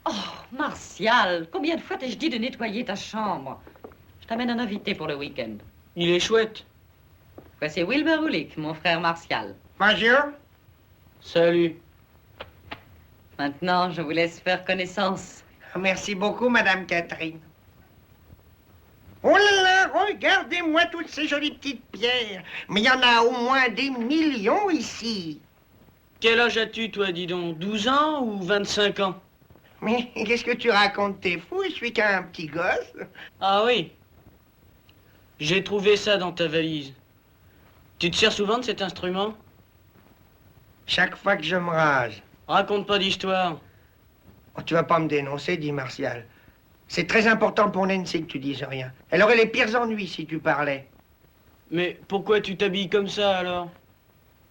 Oh, Martial, combien de fois t'ai-je dit de nettoyer ta chambre? Je t'amène un invité pour le week-end. Il est chouette. Voici Wilbur Ulick, mon frère Martial. Bonjour. Salut. Maintenant, je vous laisse faire connaissance. Merci beaucoup, Madame Catherine. Oh là là, regardez-moi toutes ces jolies petites pierres. Mais il y en a au moins des millions ici. Quel âge as-tu, toi, dis donc? 12 ans ou 25 ans? Mais qu'est-ce que tu racontes? T'es fou, je suis qu'un petit gosse. Ah oui. J'ai trouvé ça dans ta valise. Tu te sers souvent de cet instrument? Chaque fois que je me rase. Raconte pas d'histoire. Oh, tu vas pas me dénoncer, dit Martial. C'est très important pour Nancy que tu dises rien. Elle aurait les pires ennuis si tu parlais. Mais pourquoi tu t'habilles comme ça, alors?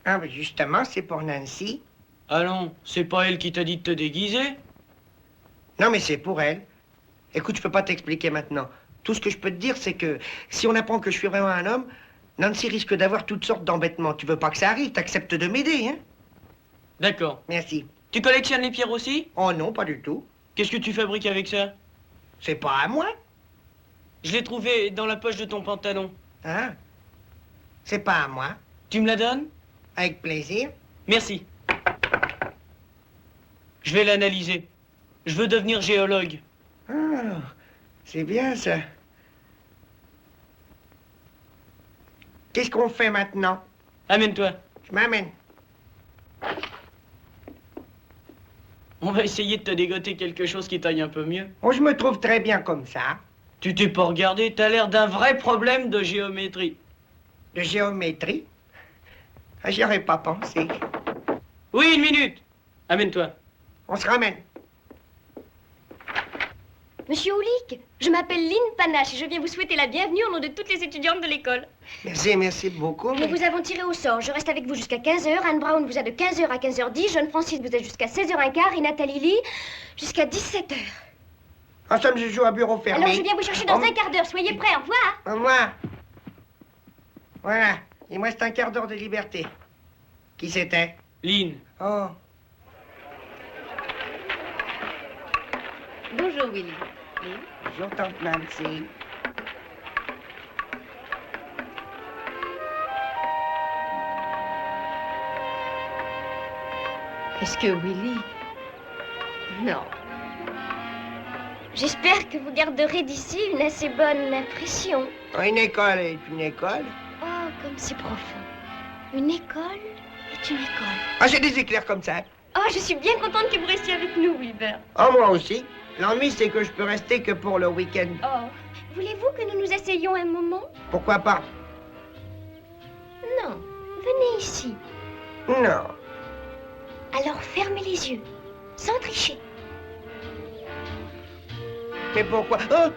Ah, mais justement, c'est pour Nancy. Allons, c'est pas elle qui t'a dit de te déguiser? Non, mais c'est pour elle. Écoute, je peux pas t'expliquer maintenant. Tout ce que je peux te dire, c'est que si on apprend que je suis vraiment un homme, Nancy risque d'avoir toutes sortes d'embêtements. Tu veux pas que ça arrive, t'acceptes de m'aider, hein? D'accord. Merci. Tu collectionnes les pierres aussi? Oh non, pas du tout. Qu'est-ce que tu fabriques avec ça? C'est pas à moi. Je l'ai trouvé dans la poche de ton pantalon. Ah, c'est pas à moi. Tu me la donnes? Avec plaisir. Merci. Je vais l'analyser. Je veux devenir géologue. Ah, c'est bien ça. Qu'est-ce qu'on fait maintenant? Amène-toi. Je m'amène. On va essayer de te dégoter quelque chose qui t'aille un peu mieux. Oh, je me trouve très bien comme ça. Tu t'es pas regardé, t'as l'air d'un vrai problème de géométrie. De géométrie? Ah, j'y aurais pas pensé. Oui, une minute. Amène-toi. On se ramène. Monsieur Ulick, je m'appelle Lynn Panache et je viens vous souhaiter la bienvenue au nom de toutes les étudiantes de l'école. Merci beaucoup. Nous vous avons tiré au sort. Je reste avec vous jusqu'à 15h. Anne Brown vous a de 15h à 15h10. John Francis vous a jusqu'à 16h15. Et Nathalie Lee jusqu'à 17h. En somme, je joue à bureau fermé. Alors je viens vous chercher dans un quart d'heure. Soyez prêts. Au revoir. Au revoir. Voilà. Il me reste un quart d'heure de liberté. Qui c'était? Lynn. Oh. Bonjour, Willy. Bonjour, tante Nancy. Est-ce que Willy... Non. J'espère que vous garderez d'ici une assez bonne impression. Une école est une école. Oh, comme c'est profond. Une école est une école. Ah, j'ai des éclairs comme ça. Oh, je suis bien contente que vous restiez avec nous, Wilbur. Oh, moi aussi. L'ennui, c'est que je peux rester que pour le week-end. Oh, voulez-vous que nous nous essayions un moment? Pourquoi pas? Non, venez ici. Non. Alors fermez les yeux, sans tricher. Mais pourquoi? Oh!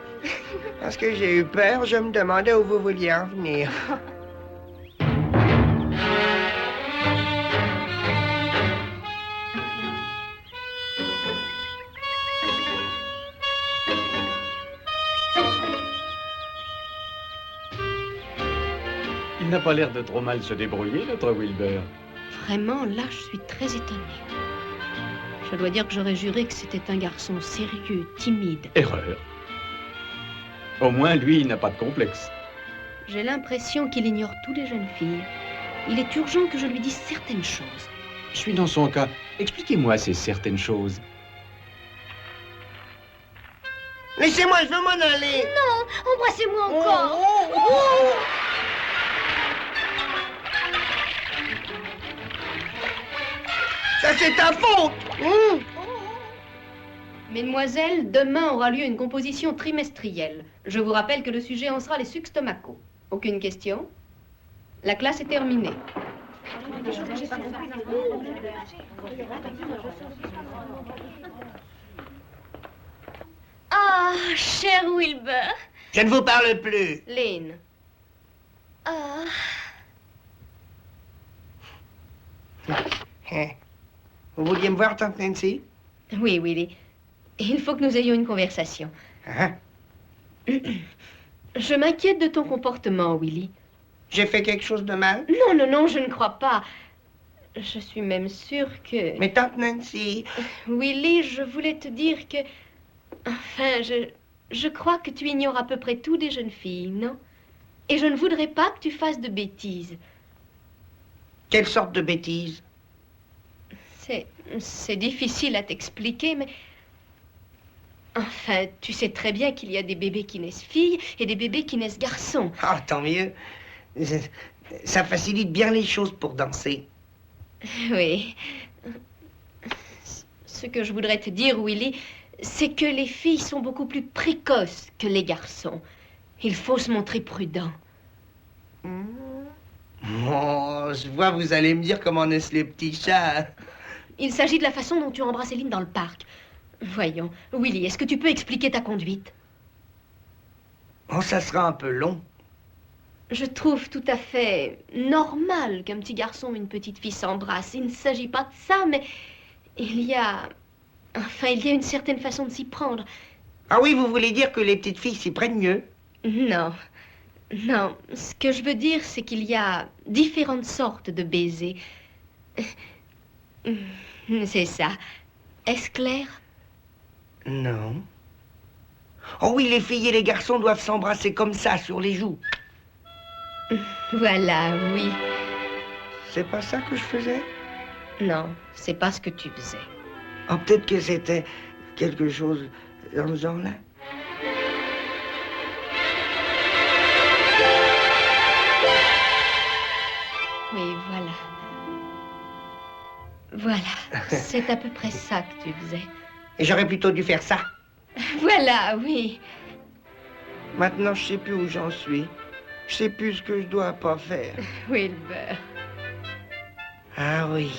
Parce que j'ai eu peur, je me demandais où vous vouliez en venir. Il n'a pas l'air de trop mal se débrouiller, notre Wilbur. Vraiment, là, je suis très étonnée. Je dois dire que j'aurais juré que c'était un garçon sérieux, timide. Erreur. Au moins, lui, il n'a pas de complexe. J'ai l'impression qu'il ignore toutes les jeunes filles. Il est urgent que je lui dise certaines choses. Je suis dans son cas. Expliquez-moi ces certaines choses. Laissez-moi, je veux m'en aller. Non, embrassez-moi encore. Ça, c'est ta faute. Mesdemoiselles, demain aura lieu une composition trimestrielle. Je vous rappelle que le sujet en sera les sucs stomacaux. Aucune question? La classe est terminée. cher Wilbur. Je ne vous parle plus. Lynn. Ah. Vous vouliez me voir, tante Nancy? Oui, Willy. Il faut que nous ayons une conversation. Hein? Je m'inquiète de ton comportement, Willy. J'ai fait quelque chose de mal? Non, non, non, je ne crois pas. Je suis même sûre que... Mais tante Nancy... Willy, je voulais te dire que... Enfin, je crois que tu ignores à peu près tout des jeunes filles, non? Et je ne voudrais pas que tu fasses de bêtises. Quelle sorte de bêtises? C'est difficile à t'expliquer, mais... Enfin, tu sais très bien qu'il y a des bébés qui naissent filles et des bébés qui naissent garçons. Ah, tant mieux. Ça facilite bien les choses pour danser. Oui. Ce que je voudrais te dire, Willy, c'est que les filles sont beaucoup plus précoces que les garçons. Il faut se montrer prudent. Oh, je vois, vous allez me dire comment naissent les petits chats. Il s'agit de la façon dont tu embrasses Céline dans le parc. Voyons, Willy, est-ce que tu peux expliquer ta conduite? Oh, ça sera un peu long. Je trouve tout à fait normal qu'un petit garçon ou une petite fille s'embrassent. Il ne s'agit pas de ça, mais il y a... Enfin, il y a une certaine façon de s'y prendre. Ah oui, vous voulez dire que les petites filles s'y prennent mieux? Non. Non, ce que je veux dire, c'est qu'il y a différentes sortes de baisers. C'est ça. Est-ce clair? Non. Oh oui, les filles et les garçons doivent s'embrasser comme ça, sur les joues. Voilà, oui. C'est pas ça que je faisais? Non, c'est pas ce que tu faisais. Oh, peut-être que c'était quelque chose dans ce genre-là. Oui, voilà. Voilà, c'est à peu près ça que tu faisais. Et j'aurais plutôt dû faire ça. Voilà, oui. Maintenant, je sais plus où j'en suis. Je sais plus ce que je dois pas faire. Wilbur. Ah oui,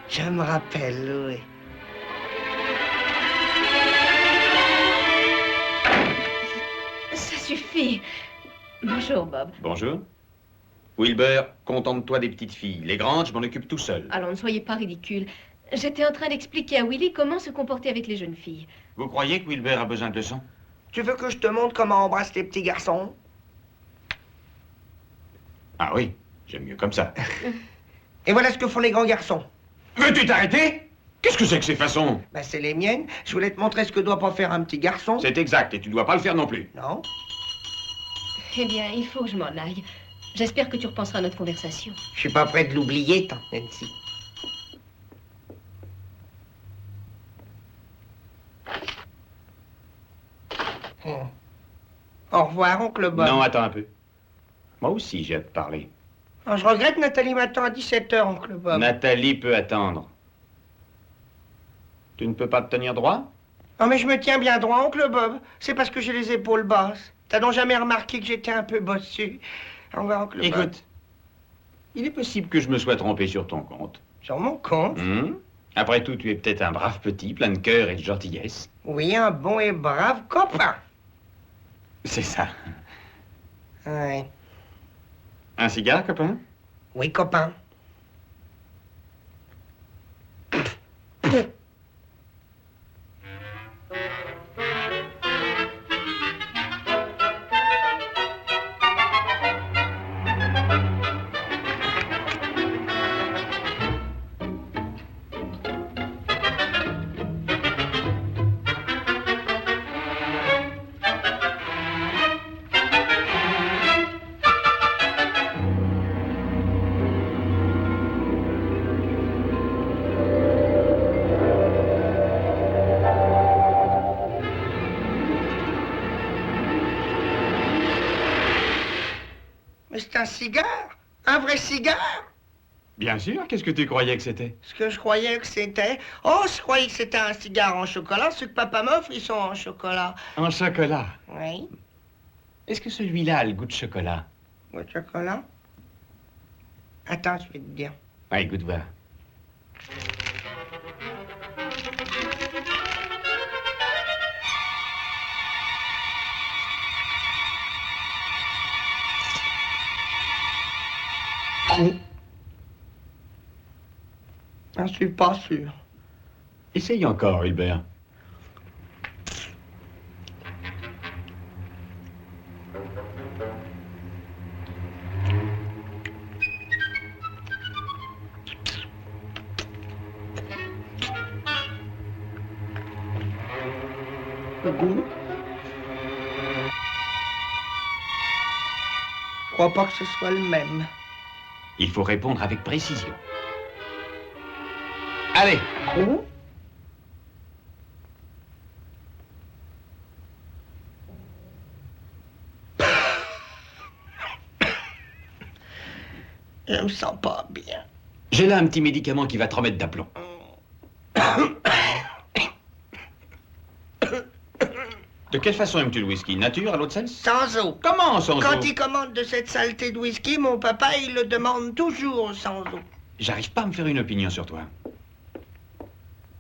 je me rappelle, oui. Ça suffit. Bonjour, Bob. Bonjour. Wilbur, contente-toi des petites filles. Les grandes, je m'en occupe tout seul. Alors, ne soyez pas ridicule. J'étais en train d'expliquer à Willy comment se comporter avec les jeunes filles. Vous croyez que Wilbur a besoin de leçons? Tu veux que je te montre comment on embrasse les petits garçons? Ah oui, j'aime mieux comme ça. Et voilà ce que font les grands garçons. Veux-tu t'arrêter? Qu'est-ce que c'est que ces façons? Ben, c'est les miennes. Je voulais te montrer ce que doit pas faire un petit garçon. C'est exact, et tu dois pas le faire non plus. Non. Eh bien, il faut que je m'en aille. J'espère que tu repenseras à notre conversation. Je suis pas prêt de l'oublier, tante Nancy. Au revoir, oncle Bob. Non, attends un peu. Moi aussi, j'ai hâte de parler. Oh, je regrette, Nathalie m'attend à 17h, oncle Bob. Nathalie peut attendre. Tu ne peux pas te tenir droit? Oh, mais je me tiens bien droit, oncle Bob. C'est parce que j'ai les épaules basses. T'as donc jamais remarqué que j'étais un peu bossu? Au revoir, oncle Bob. Écoute, il est possible que je me sois trompé sur ton compte. Sur mon compte? Après tout, tu es peut-être un brave petit, plein de cœur et de gentillesse. Oui, un bon et brave copain. C'est ça. Ouais. Un cigare, copain? Oui, copain. Mais c'est un cigare? Un vrai cigare? Bien sûr, qu'est-ce que tu croyais que c'était? Ce que je croyais que c'était... Oh, je croyais que c'était un cigare en chocolat. Ceux que papa m'offre, ils sont en chocolat. En chocolat? Oui. Est-ce que celui-là a le goût de chocolat? Goût de chocolat? Attends, je vais te dire. Allez, goûte voir. Je suis pas sûr. Essaye encore, Hilbert. Le goût. Je crois pas que ce soit le même. Il faut répondre avec précision. Allez. Je me sens pas bien. J'ai là un petit médicament qui va te remettre d'aplomb. De quelle façon aimes-tu le whisky? Nature, à l'eau de sel? Sans eau. Comment sans eau? Quand il commande de cette saleté de whisky, mon papa, il le demande toujours sans eau. J'arrive pas à me faire une opinion sur toi.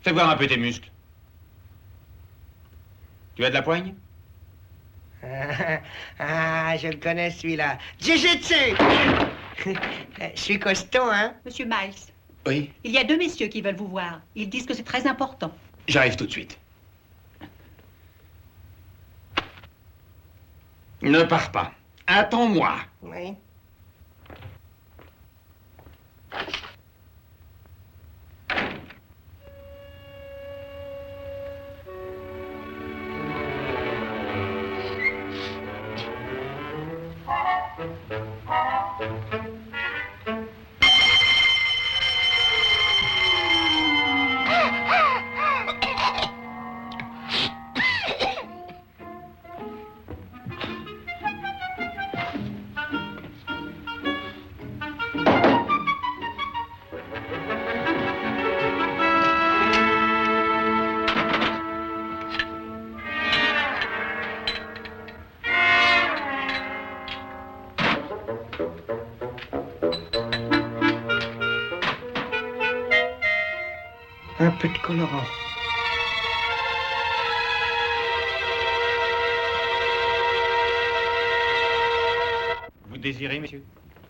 Fais voir un peu tes muscles. Tu as de la poigne? Je le connais celui-là. Jiu-jitsu. Je suis costaud, hein? Monsieur Miles, Oui? il y a 2 messieurs qui veulent vous voir. Ils disent que c'est très important. J'arrive tout de suite. Ne pars pas. Attends-moi. Oui. Un peu de colorant. Vous désirez, monsieur?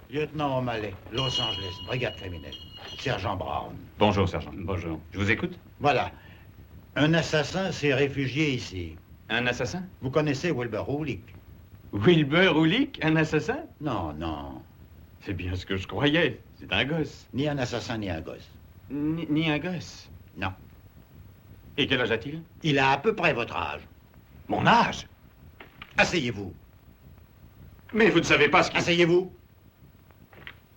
Lieutenant O'Malley, Los Angeles, brigade criminelle. Sergent Brown. Bonjour, sergent. Bonjour. Je vous écoute. Voilà. Un assassin s'est réfugié ici. Un assassin? Vous connaissez Wilbur Oulick? Wilbur Oulick, un assassin? Non, non. C'est bien ce que je croyais. C'est un gosse. Ni un assassin, ni un gosse. Ni un gosse? Non. Et quel âge a-t-il? Il a à peu près votre âge. Mon âge? Asseyez-vous. Mais vous ne savez pas ce qui... Asseyez-vous.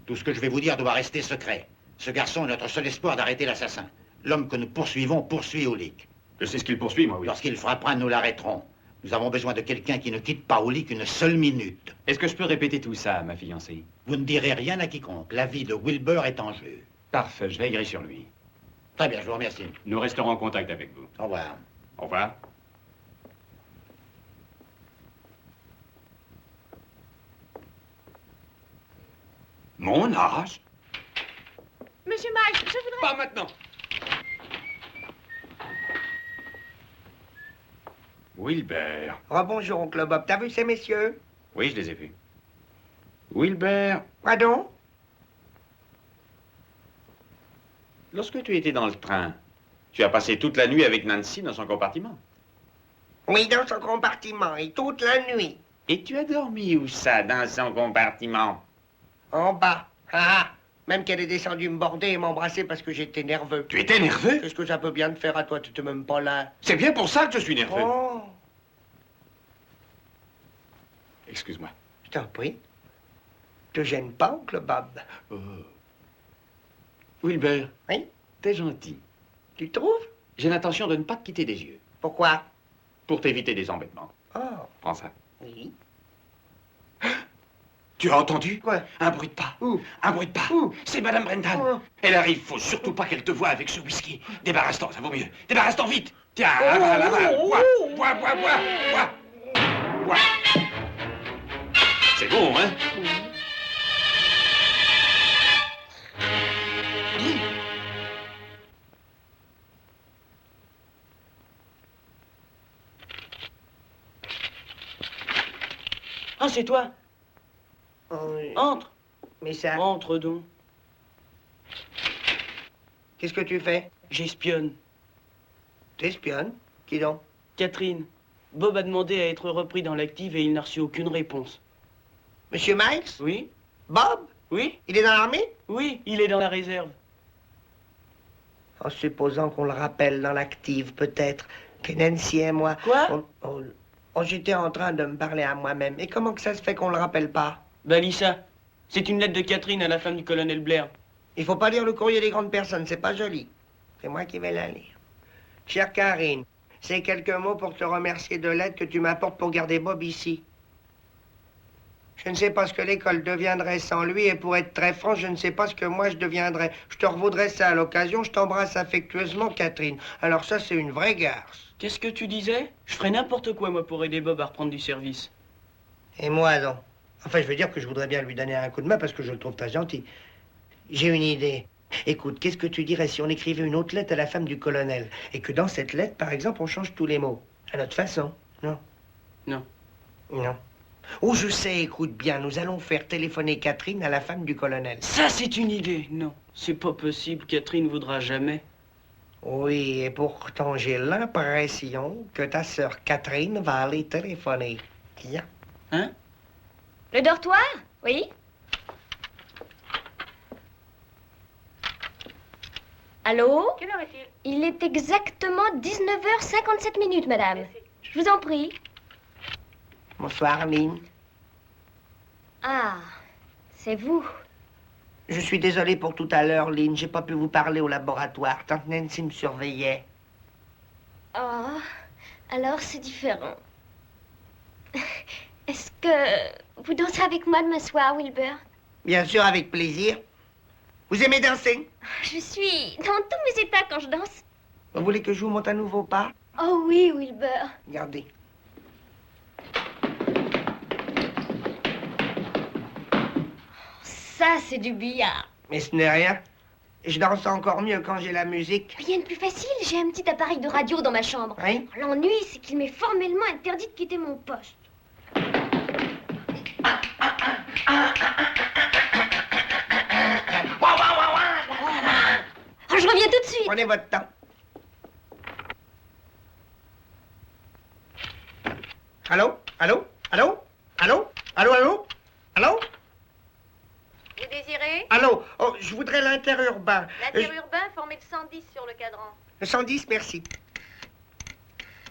Tout ce que je vais vous dire doit rester secret. Ce garçon est notre seul espoir d'arrêter l'assassin. L'homme que nous poursuivons poursuit Oulick. Je sais ce qu'il poursuit, moi, oui. Lorsqu'il frappera, nous l'arrêterons. Nous avons besoin de quelqu'un qui ne quitte pas Oulick une seule minute. Est-ce que je peux répéter tout ça à ma fiancée? Vous ne direz rien à quiconque. La vie de Wilbur est en jeu. Parfait, je veillerai sur lui. Très bien, je vous remercie. Nous resterons en contact avec vous. Au revoir. Au revoir. Mon âge? Monsieur Miles, je voudrais... Pas maintenant. Wilbur. Rebonjour, oncle Bob. T'as vu ces messieurs? Oui, je les ai vus. Wilbur, Pardon? lorsque tu étais dans le train, tu as passé toute la nuit avec Nancy dans son compartiment. Oui, dans son compartiment, et toute la nuit. Et tu as dormi où ça, dans son compartiment? En bas. Ah, même qu'elle est descendue me border et m'embrasser parce que j'étais nerveux. Tu étais nerveux? Qu'est-ce que ça peut bien te faire à toi? Tu n'étais même pas là. C'est bien pour ça que je suis nerveux. Oh, Excuse-moi. je t'en prie. Te gêne pas, oncle Bob. Oh. Wilbur. Oui? T'es gentil. Tu trouves? J'ai l'intention de ne pas te quitter des yeux. Pourquoi? Pour t'éviter des embêtements. Oh, Prends ça. oui. Tu as entendu? Quoi? Un bruit de pas. Où? Un bruit de pas. Où? C'est Madame Brendan. Oh. Elle arrive. Faut surtout pas qu'elle te voie avec ce whisky. Débarrasse-t'en, ça vaut mieux. Débarrasse-t'en vite. Tiens, avale, avale. Bois, bois, bois, bois. Bois. C'est bon, hein? Ah, c'est toi? Oui. Entre. Mais ça... Entre donc. Qu'est-ce que tu fais? J'espionne. T'espionnes? Qui donc? Catherine. Bob a demandé à être repris dans l'active et il n'a reçu aucune réponse. Monsieur Miles? Oui. Bob? Oui. Il est dans l'armée? Oui, il est dans la réserve. En supposant qu'on le rappelle dans l'active, peut-être, que Nancy et moi... Quoi? J'étais en train de me parler à moi-même. Et comment que ça se fait qu'on le rappelle pas? Bah, Lisa, c'est une lettre de Catherine à la femme du colonel Blair. Il faut pas lire le courrier des grandes personnes, c'est pas joli. C'est moi qui vais la lire. Chère Karine, c'est quelques mots pour te remercier de l'aide que tu m'apportes pour garder Bob ici. Je ne sais pas ce que l'école deviendrait sans lui, et pour être très franc, je ne sais pas ce que moi je deviendrais. Je te revaudrais ça à l'occasion, je t'embrasse affectueusement, Catherine. Alors ça, c'est une vraie garce. Qu'est-ce que tu disais? Je ferais n'importe quoi, moi, pour aider Bob à reprendre du service. Et moi, donc? Enfin, je veux dire que je voudrais bien lui donner un coup de main parce que je le trouve très gentil. J'ai une idée. Écoute, qu'est-ce que tu dirais si on écrivait une autre lettre à la femme du colonel et que dans cette lettre, par exemple, on change tous les mots? À notre façon, non? Non. Non. Oh, je sais, écoute bien, nous allons faire téléphoner Catherine à la femme du colonel. Ça, c'est une idée. Non, c'est pas possible. Catherine voudra jamais. Oui, et pourtant, j'ai l'impression que ta sœur Catherine va aller téléphoner. Tiens. Hein? Le dortoir? Oui? Allô? Quelle heure est-il? Il est exactement 19h57, madame. Merci. Je vous en prie. Bonsoir, Lynn. Ah, c'est vous. Je suis désolé pour tout à l'heure, Lynn. J'ai pas pu vous parler au laboratoire. Tante Nancy me surveillait. Oh, alors c'est différent. Est-ce que vous dansez avec moi demain soir, Wilbur? Bien sûr, avec plaisir. Vous aimez danser? Je suis dans tous mes états quand je danse. Vous voulez que je vous monte un nouveau pas? Oh oui, Wilbur. Regardez. Ça, c'est du billard. Mais ce n'est rien. Je danse encore mieux quand j'ai la musique. Rien de plus facile, j'ai un petit appareil de radio dans ma chambre. Oui? L'ennui, c'est qu'il m'est formellement interdit de quitter mon poste. Oh, je reviens tout de suite. Prenez votre temps. Allô? Allô? Allô? Allô? Allô? Allô? Allô? Vous désirez? Allô? Oh, je voudrais l'interurbain. L'interurbain formé de 110 sur le cadran. Le 110, merci.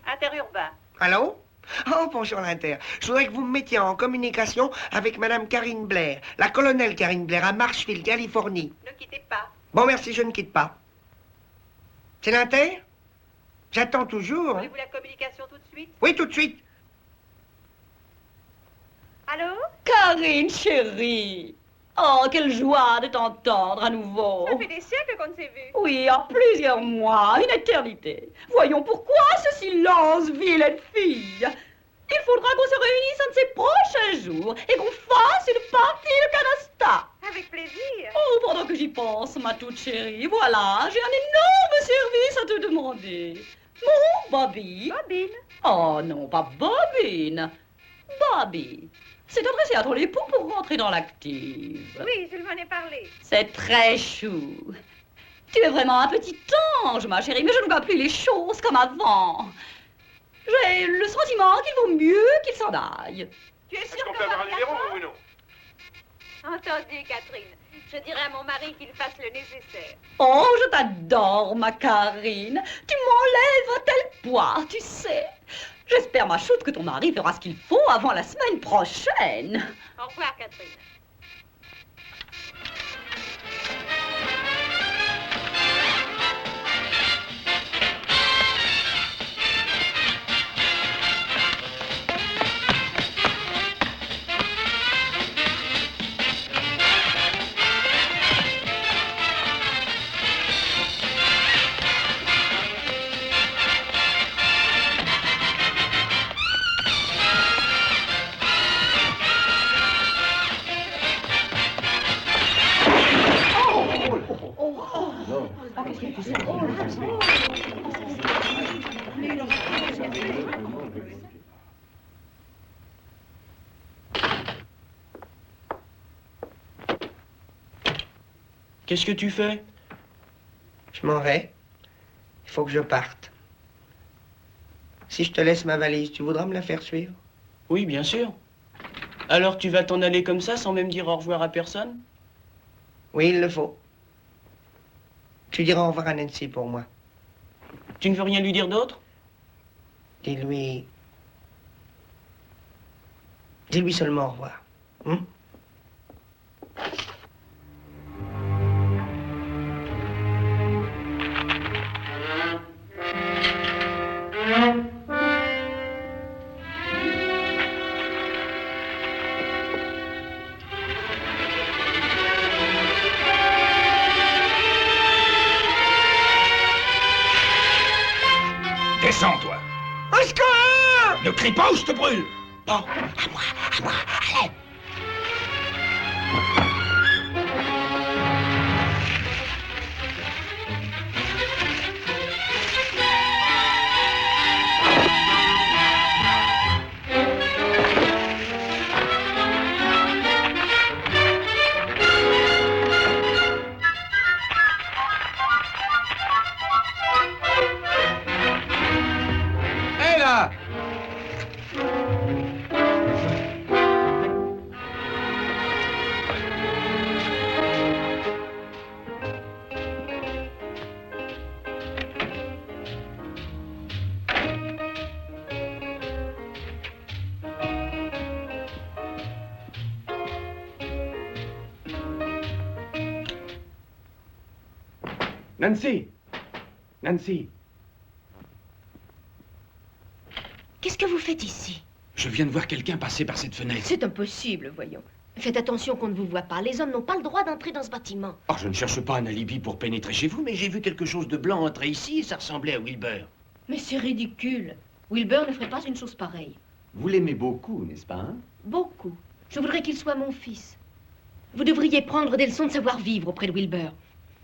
Interurbain. Allô? Oh, bonjour l'Inter. Je voudrais que vous me mettiez en communication avec Madame Karine Blair, la colonelle Karine Blair à Marshfield, Californie. Ne quittez pas. Bon, merci, je ne quitte pas. C'est l'Inter? J'attends toujours. Hein. Voulez-vous la communication tout de suite? Oui, tout de suite. Allô? Karine, chérie. Oh, quelle joie de t'entendre à nouveau. Ça fait des siècles qu'on ne s'est vu. Oui, en plusieurs mois, une éternité. Voyons pourquoi ce silence, vilaine fille. Il faudra qu'on se réunisse un de ces prochains jours et qu'on fasse une partie de canasta. Avec plaisir. Oh, pendant que j'y pense, ma toute chérie, voilà, j'ai un énorme service à te demander. Mon Bobby. Bobine. Oh non, pas Bobine. Bobby. C'est adressé à ton époux pour rentrer dans l'active. Oui, je lui en ai parlé. C'est très chou. Tu es vraiment un petit ange, ma chérie, mais je ne vois plus les choses comme avant. J'ai le sentiment qu'il vaut mieux qu'il s'en aille. Tu es sûre Est-ce qu'on peut avoir un numéro ou non? Entendu, Catherine. Je dirai à mon mari qu'il fasse le nécessaire. Oh, je t'adore, ma Karine. Tu m'enlèves un tel poids, tu sais. J'espère, ma choute, que ton mari fera ce qu'il faut avant la semaine prochaine. Au revoir, Catherine. Qu'est-ce que tu fais? Je m'en vais. Il faut que je parte. Si je te laisse ma valise, tu voudras me la faire suivre? Oui, bien sûr. Alors tu vas t'en aller comme ça sans même dire au revoir à personne? Oui, il le faut. Tu diras au revoir à Nancy pour moi. Tu ne veux rien lui dire d'autre? Dis-lui... Dis-lui seulement au revoir. Hein? Descends, toi. Au secours! Ne crie pas ou je te brûle. Bon, à moi, allez. Hé là! Nancy! Nancy! Qu'est-ce que vous faites ici? Je viens de voir quelqu'un passer par cette fenêtre. C'est impossible, voyons. Faites attention qu'on ne vous voit pas. Les hommes n'ont pas le droit d'entrer dans ce bâtiment. Oh, je ne cherche pas un alibi pour pénétrer chez vous, mais j'ai vu quelque chose de blanc entrer ici et ça ressemblait à Wilbur. Mais c'est ridicule. Wilbur ne ferait pas une chose pareille. Vous l'aimez beaucoup, n'est-ce pas, hein? Beaucoup. Je voudrais qu'il soit mon fils. Vous devriez prendre des leçons de savoir-vivre auprès de Wilbur.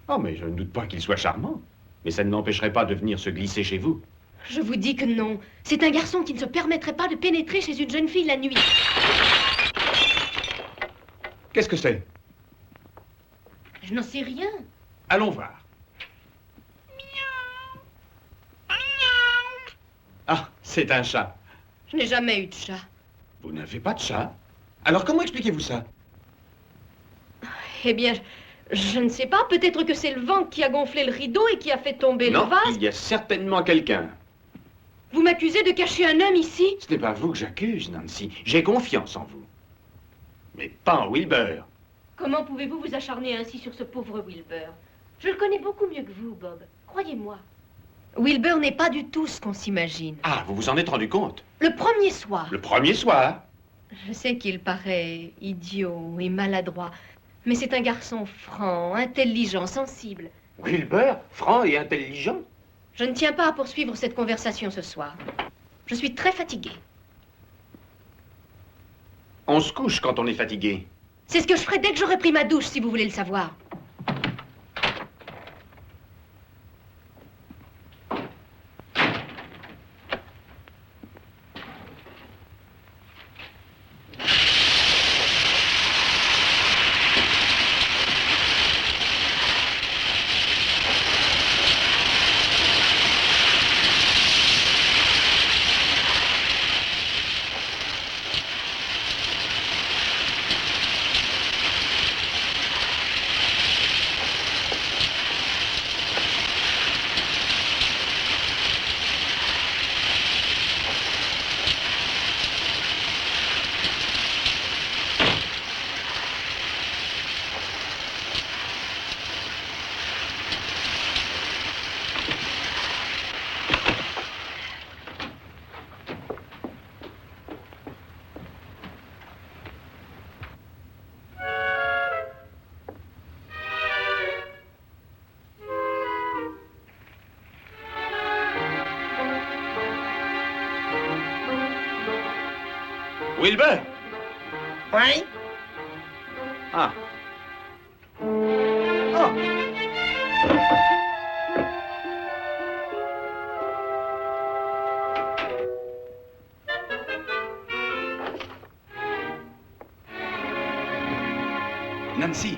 Oh, mais je ne doute pas qu'il soit charmant. Mais ça ne l'empêcherait pas de venir se glisser chez vous. Je vous dis que non. C'est un garçon qui ne se permettrait pas de pénétrer chez une jeune fille la nuit. Qu'est-ce que c'est? Je n'en sais rien. Allons voir. Ah, c'est un chat. Je n'ai jamais eu de chat. Vous n'avez pas de chat? Alors comment expliquez-vous ça? Eh bien, je ne sais pas. Peut-être que c'est le vent qui a gonflé le rideau et qui a fait tomber Non, le vase. il y a certainement quelqu'un. Vous m'accusez de cacher un homme ici? Ce n'est pas vous que j'accuse, Nancy. J'ai confiance en vous. Mais pas en Wilbur. Comment pouvez-vous vous acharner ainsi sur ce pauvre Wilbur? Je le connais beaucoup mieux que vous, Bob. Croyez-moi. Wilbur n'est pas du tout ce qu'on s'imagine. Ah, vous vous en êtes rendu compte? Le premier soir. Le premier soir? Je sais qu'il paraît idiot et maladroit, mais c'est un garçon franc, intelligent, sensible. Wilbur, franc et intelligent? Je ne tiens pas à poursuivre cette conversation ce soir. Je suis très fatiguée. On se couche quand on est fatigué. C'est ce que je ferai dès que j'aurai pris ma douche, si vous voulez le savoir. Wilbur! Oui? Ah. Oh! Nancy.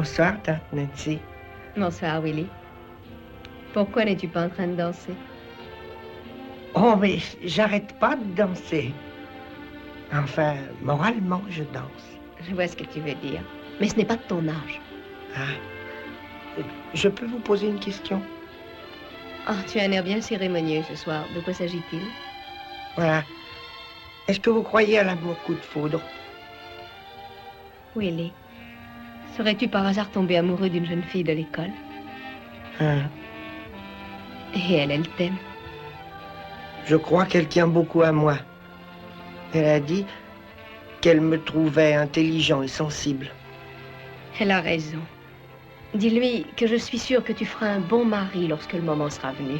Bonsoir, tante Nancy. Bonsoir, Willy. Pourquoi n'es-tu pas en train de danser? Oh, mais j'arrête pas de danser. Enfin, moralement, je danse. Je vois ce que tu veux dire. Mais ce n'est pas de ton âge. Ah. Je peux vous poser une question? Oh, tu as un air bien cérémonieux ce soir. De quoi s'agit-il? Voilà. Est-ce que vous croyez à l'amour coup de foudre? Willy, serais-tu par hasard tombé amoureux d'une jeune fille de l'école? Hein? Et elle t'aime? Je crois qu'elle tient beaucoup à moi. Elle a dit qu'elle me trouvait intelligent et sensible. Elle a raison. Dis-lui que je suis sûre que tu feras un bon mari lorsque le moment sera venu.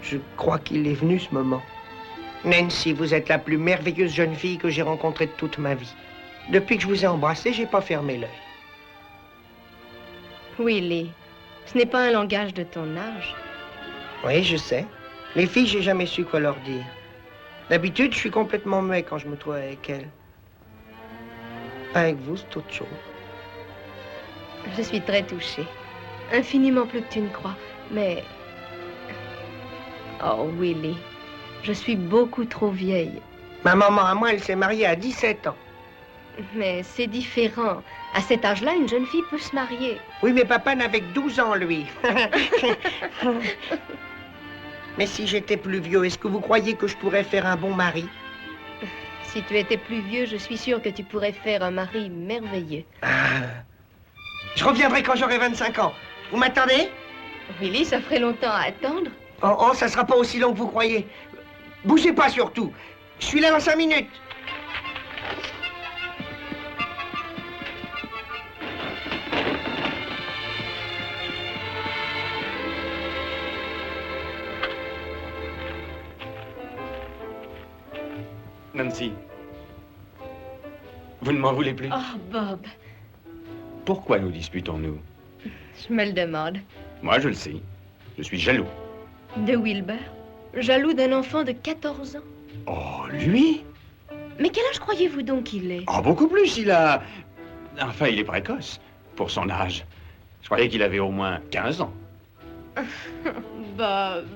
Je crois qu'il est venu ce moment. Nancy, vous êtes la plus merveilleuse jeune fille que j'ai rencontrée de toute ma vie. Depuis que je vous ai embrassée, j'ai pas fermé l'œil. Willy, ce n'est pas un langage de ton âge. Oui, je sais. Les filles, j'ai jamais su quoi leur dire. D'habitude, je suis complètement muet quand je me trouve avec elles. Avec vous, c'est autre chose. Je suis très touchée. Infiniment plus que tu ne crois. Mais... Oh, Willy, je suis beaucoup trop vieille. Ma maman, à moi, elle s'est mariée à 17 ans. Mais c'est différent. À cet âge-là, une jeune fille peut se marier. Oui, mais papa n'avait que 12 ans, lui. Mais si j'étais plus vieux, est-ce que vous croyez que je pourrais faire un bon mari? Si tu étais plus vieux, je suis sûre que tu pourrais faire un mari merveilleux. Ah. Je reviendrai quand j'aurai 25 ans. Vous m'attendez? Willy, ça ferait longtemps à attendre. Oh, ça sera pas aussi long que vous croyez. Bougez pas surtout. Je suis là dans 5 minutes. Nancy, vous ne m'en voulez plus? Oh, Bob, Pourquoi nous disputons-nous? je me le demande. Moi, je le sais. Je suis jaloux. De Wilbur? Jaloux d'un enfant de 14 ans? Oh, lui? Mais quel âge croyez-vous donc qu'il est? Oh, beaucoup plus, il a... Enfin, il est précoce, pour son âge. Je croyais qu'il avait au moins 15 ans. Bob.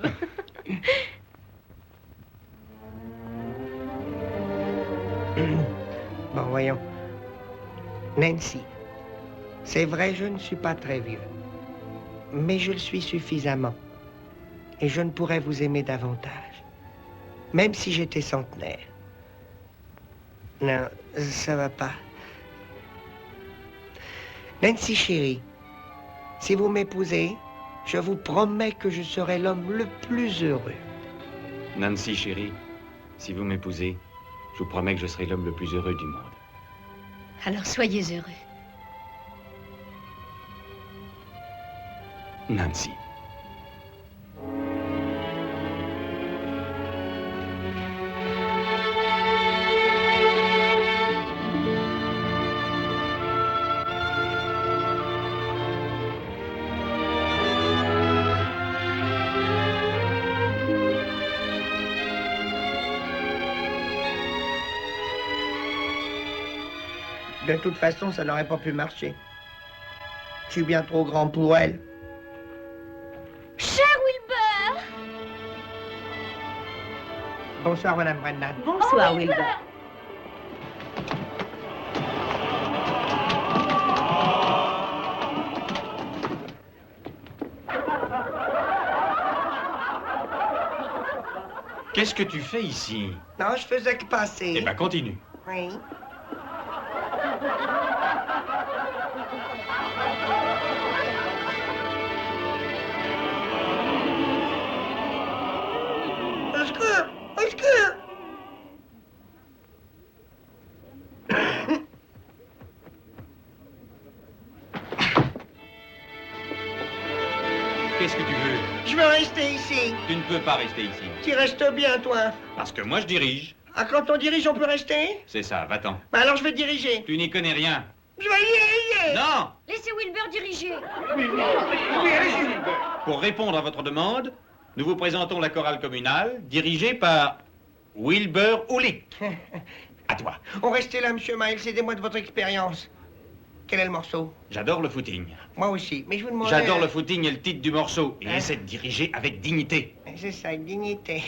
Bon, voyons. Nancy, c'est vrai, je ne suis pas très vieux. Mais je le suis suffisamment. Et je ne pourrais vous aimer davantage. Même si j'étais centenaire. Non, ça va pas. Nancy chérie, si vous m'épousez, je vous promets que je serai l'homme le plus heureux. Nancy, chérie, si vous m'épousez, je vous promets que je serai l'homme le plus heureux du monde. Alors soyez heureux. Nancy. De toute façon, ça n'aurait pas pu marcher. Je suis bien trop grand pour elle. Cher Wilbur! Bonsoir, Madame Brennan. Bonsoir, Wilbur. Qu'est-ce que tu fais ici? Non, je faisais que passer. Eh ben, continue. Oui. Au secours! Au secours! Qu'est-ce que tu veux? Je veux rester ici. Tu ne peux pas rester ici. Tu restes bien, toi. Parce que moi, je dirige. Ah, quand on dirige, on peut rester? C'est ça, va-t'en. Bah alors je vais diriger. Tu n'y connais rien. Je vais diriger! Non! Laissez Wilbur diriger. Pour répondre à votre demande, nous vous présentons la chorale communale, dirigée par Wilbur Houlick. À toi. On restait là, Monsieur Miles, aidez-moi de votre expérience. Quel est le morceau? J'adore le footing. Moi aussi, mais je vous demande... J'adore le footing et le titre du morceau. Et essaie de diriger avec dignité. C'est ça, avec dignité.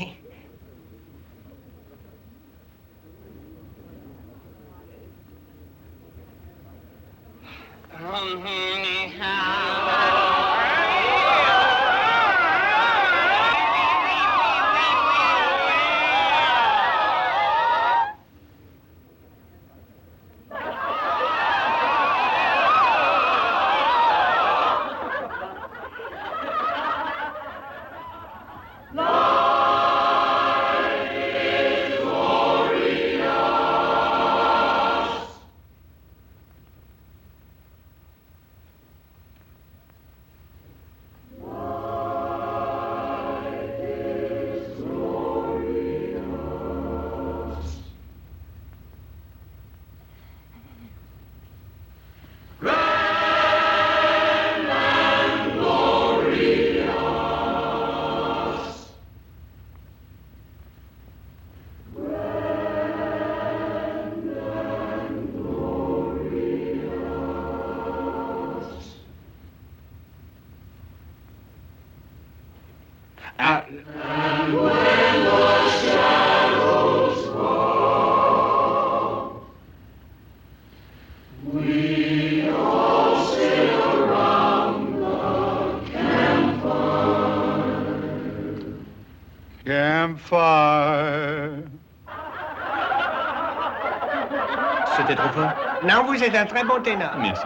Campfire. C'était trop fort? Non, vous êtes un très bon ténor. Merci.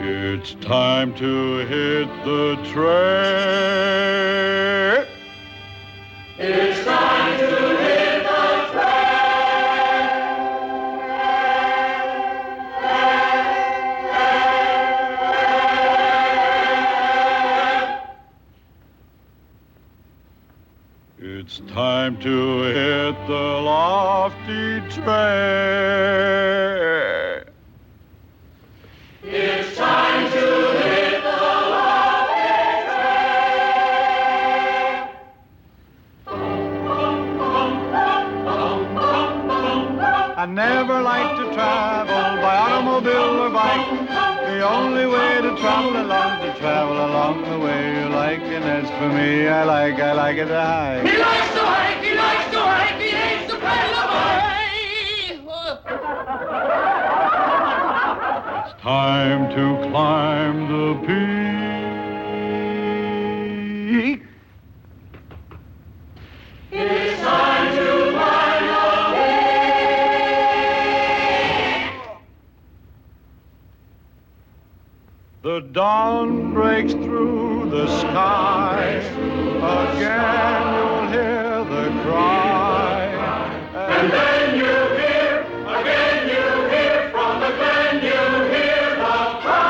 It's time to hit the track. It's time to hit the track. It's time to hit the lofty track. It's time to hit the lofty track. I never like to travel by automobile or bike. The only way to travel along the way you like. And as for me, I like it to hike. He likes to hike, he likes to hike, he hates to pedal away. It's time to climb the peak. It's time to climb the The dawn breaks through the sky. Again you'll hear the cry. And then you hear, again you hear, from the glen you hear the cry.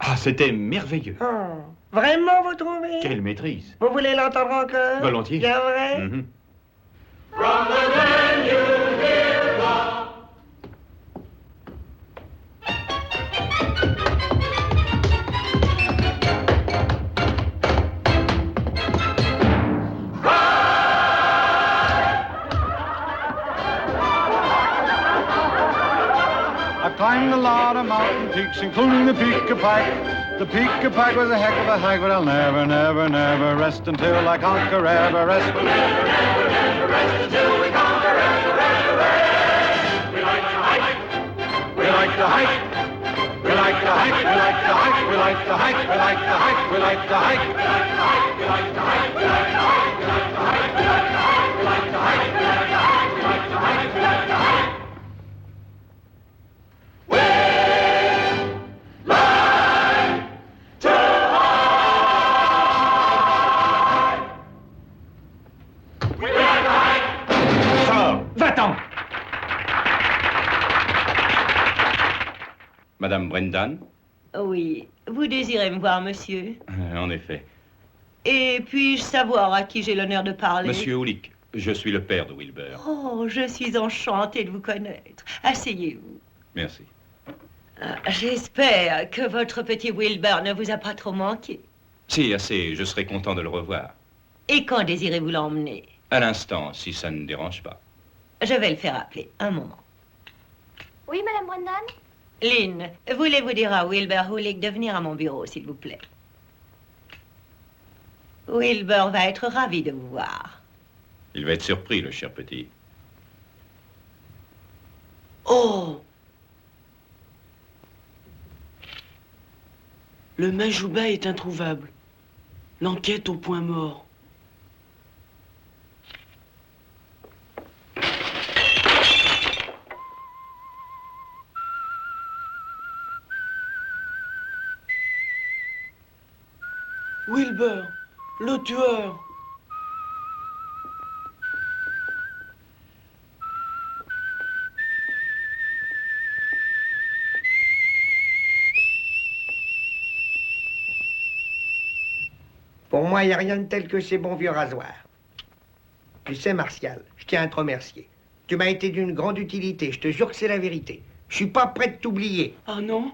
Ah, c'était merveilleux. Oh, vraiment, vous trouvez? Quelle maîtrise. Vous voulez l'entendre encore? Volontiers. Bien vrai? Mhm. From the glen you hear the I climbed a lot of mountain peaks, including the Peak of Pike. The Peak of Pike was a heck of a hike, but I'll never, never, never rest until I conquer Everest. We'll never, never, never rest until we conquer Everest. We like to hike. We like to hike. We like to hike. We like to hike. We like to hike. We like to hike. We like to hike. We like to hike. We like to hike. We like to hike. We like to hike. We like to hike. We like to hike. We like to hike. We like to hike. We like to hike. We like Madame Brendan? Oui. Vous désirez me voir, monsieur? En effet. Et puis-je savoir à qui j'ai l'honneur de parler? Monsieur Oulik, je suis le père de Wilbur. Oh, je suis enchantée de vous connaître. Asseyez-vous. Merci. J'espère que votre petit Wilbur ne vous a pas trop manqué. Si, assez. Je serai content de le revoir. Et quand désirez-vous l'emmener? À l'instant, si ça ne dérange pas. Je vais le faire appeler. Un moment. Oui, Madame Brendan? Lynn, voulez-vous dire à Wilbur Oulik de venir à mon bureau, s'il vous plaît? Wilbur va être ravi de vous voir. Il va être surpris, le cher petit. Oh! Le Majouba est introuvable. L'enquête au point mort. Wilbur, le tueur. Pour moi, il n'y a rien de tel que ces bons vieux rasoirs. Tu sais, Martial, je tiens à te remercier. Tu m'as été d'une grande utilité, je te jure que c'est la vérité. Je suis pas prêt de t'oublier. Ah non?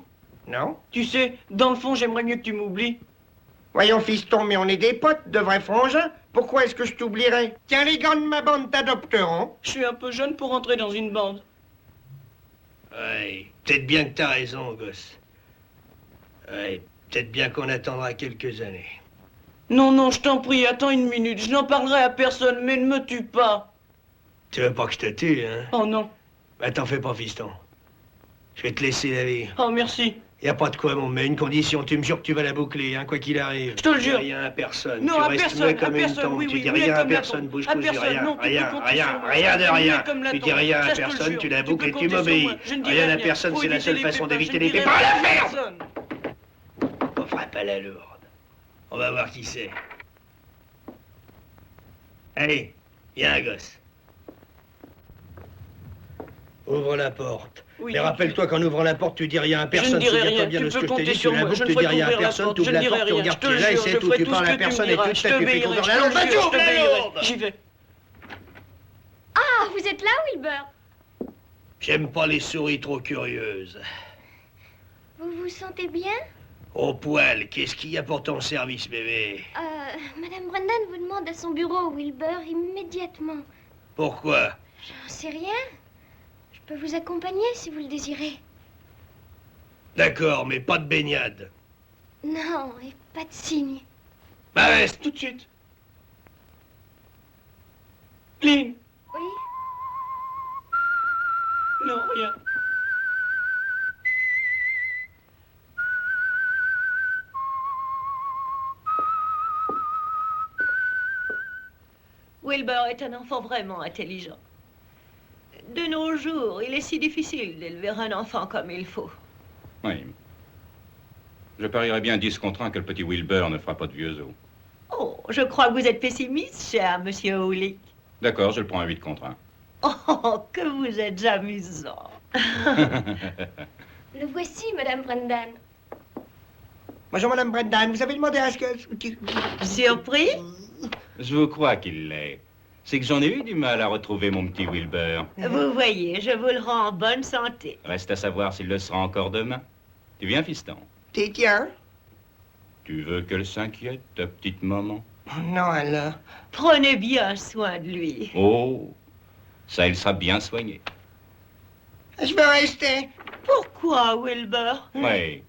Non? Tu sais, dans le fond, j'aimerais mieux que tu m'oublies. Voyons, fiston, mais on est des potes, de vrais frangins. Pourquoi est-ce que je t'oublierais? Tiens, les gars de ma bande t'adopteront. Je suis un peu jeune pour entrer dans une bande. Ouais, peut-être bien que t'as raison, gosse. Ouais, peut-être bien qu'on attendra quelques années. Non, non, je t'en prie, attends une minute. Je n'en parlerai à personne, mais ne me tue pas. Tu veux pas que je te tue, hein? Oh non. Bah, t'en fais pas, fiston. Je vais te laisser la vie. Oh, merci. Y a pas de quoi, mon, mais une condition, tu me jures que tu vas la boucler, hein, quoi qu'il arrive. Je te le jure. Tu dis rien à personne. Non, tu à restes personne, muet comme à une personne, tombe. oui, Tu oui, dis muet rien à comme la personne, tombe. bouge À couche, personne, rien, non, tu peux rien, compter rien, sur moi. rien de Muet rien. comme la Tu dis tombe. rien à Ça, je te le personne, jure. tu la Tu peux boucles et tu compter sur m'obéis. moi. Je ne dirai Rien à rien. personne, Faut c'est la éviter seule les façon pépins, d'éviter je les ne dirai pépins. rien La à merde! personne. On frappe à la lourde. On va voir qui c'est. Allez, viens, gosse. Ouvre la porte. Oui, Mais rappelle-toi qu'en ouvrant la porte, tu dis rien à personne. Je ne dirai Souviens-toi rien, bien tu de ce peux que je t'ai compter dit, sur tu la moi, boucles, je tu ne dis ferai rien à qu'ouvrir la personne, porte, tu ouvres je la ne dirai porte, tu rien, regardes je te qui est le là, et jure, c'est je tout, ferai tu tout parles ce à que tu personne me et diras, toute je ta tu fais t'obéirai, qu'ouvrir je la te lourde. le Vas-y, jure, ouvre je la t'obéirai. lourde! J'y vais. Ah, vous êtes là, Wilbur? J'aime pas les souris trop curieuses. Vous vous sentez bien? Au poil, qu'est-ce qu'il y a pour ton service, bébé? Madame Brendan vous demande à son bureau, Wilbur, immédiatement. Pourquoi? J'en sais rien. Je peux vous accompagner si vous le désirez. D'accord, mais pas de baignade. Non, et pas de signe. Bah reste. Tout de suite. Lynn. Oui? Non, rien. Wilbur est un enfant vraiment intelligent. De nos jours, il est si difficile d'élever un enfant comme il faut. Oui. Je parierais bien 10 contre 1 que le petit Wilbur ne fera pas de vieux os. Oh, je crois que vous êtes pessimiste, cher monsieur Oulik. D'accord, je le prends à 8 contre 1. Oh, que vous êtes amusant. Le voici, Madame Brendan. Bonjour, Madame Brendan. Vous avez demandé à ce que... Surpris? Je vous crois qu'il l'est. C'est que j'en ai eu du mal à retrouver mon petit Wilbur. Vous voyez, je vous le rends en bonne santé. Reste à savoir s'il le sera encore demain. Tu viens, fiston? Tiens. Tu veux qu'elle s'inquiète, ta petite maman? Non, alors. Prenez bien soin de lui. Oh, ça, il sera bien soigné. Je veux rester. Pourquoi, Wilbur? Oui.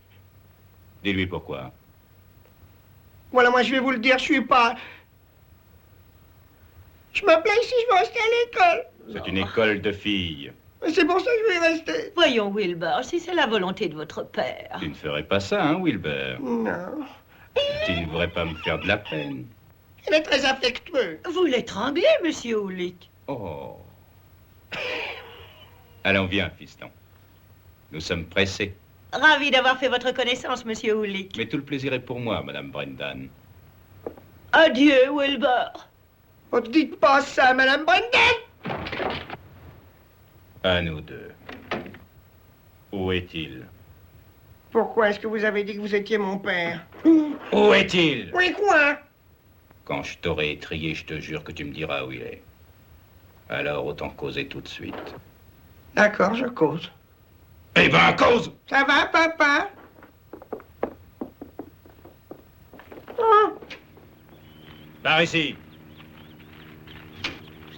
Dis-lui pourquoi. Voilà, moi, je vais vous le dire, je suis pas... Je me plais si je veux rester à l'école. C'est une école de filles. C'est pour ça que je vais rester. Voyons, Wilbur, si c'est la volonté de votre père. Tu ne ferais pas ça, hein, Wilbur? Non. Tu ne voudrais pas me faire de la peine. Il est très affectueux. Vous l'étranglez, monsieur Oulik. Oh. Allons, viens, fiston. Nous sommes pressés. Ravi d'avoir fait votre connaissance, monsieur Oulik. Mais tout le plaisir est pour moi, Madame Brendan. Adieu, Wilbur. Oh, dites pas ça, Madame Brendan. À nous deux. Où est-il? Pourquoi est-ce que vous avez dit que vous étiez mon père? Où est-il? Oui, quoi? Quand je t'aurai étrillé, je te jure que tu me diras où il est. Alors, autant causer tout de suite. D'accord, je cause. Eh ben, cause! Ça va, papa? Oh, Par ici.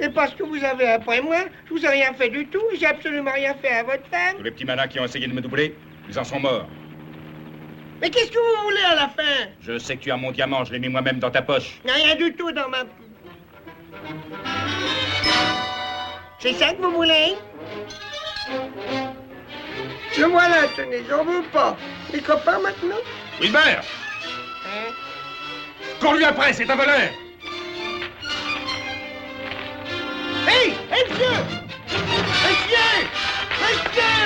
c'est parce que vous avez après moi. Je vous ai rien fait du tout. J'ai absolument rien fait à votre femme. Tous les petits malins qui ont essayé de me doubler, ils en sont morts. Mais qu'est-ce que vous voulez à la fin? Je sais que tu as mon diamant, je l'ai mis moi-même dans ta poche. Il n'y a rien du tout dans ma... C'est ça que vous voulez? Le voilà, tenez, j'en veux pas. Les copains maintenant? Wilbert! Hein? Cours-lui après, c'est un voleur! Hey! Hey, monsieur! Monsieur! Monsieur!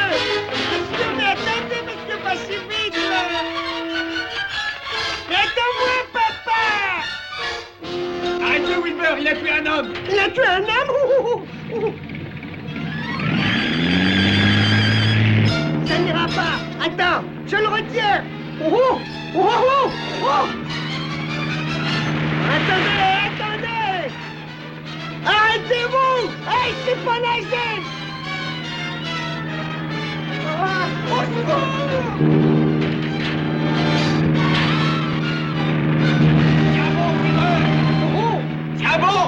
Monsieur, mais attendez, monsieur, pas si vite, là! Mais attends-moi, papa! Arrête-le, Wilbert, il a tué un homme! Il a tué un homme? Ça n'ira pas! Attends, je le retiens! Oh! Oh! Oh! Oh! Attendez, attendez! Arrêtez-vous! Hey, c'est pas nager! Ah, au secours! Tiens bon, Wilbert! Oh! Tiens bon!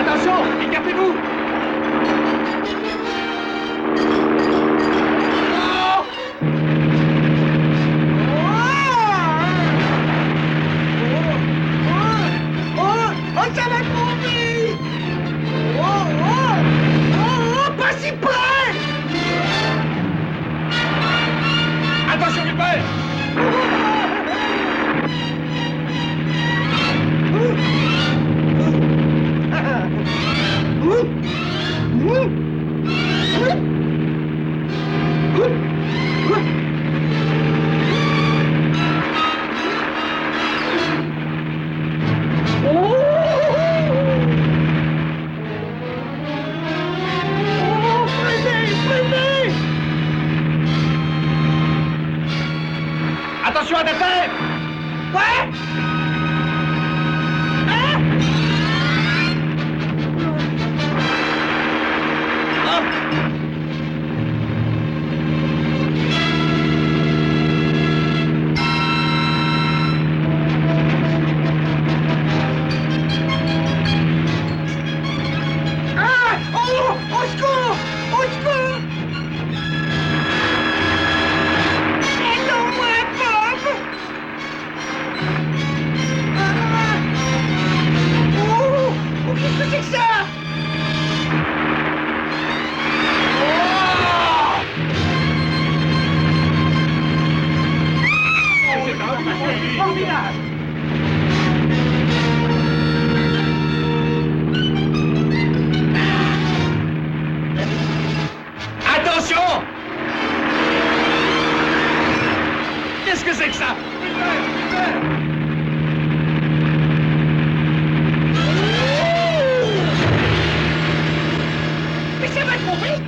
Attention, écartez-vous! Oh, ça va trop vite! Oh, pas si près! Attention, Wilbert! Attention à ta tête! Ouais! Hein? Ah! Oh! Au secours! Au secours! Aidons-moi, Bob! Oh, qu'est-ce que c'est que ça? Oh! Formidable! Attention! Qu'est-ce que c'est que ça? Mais ça va trop vite!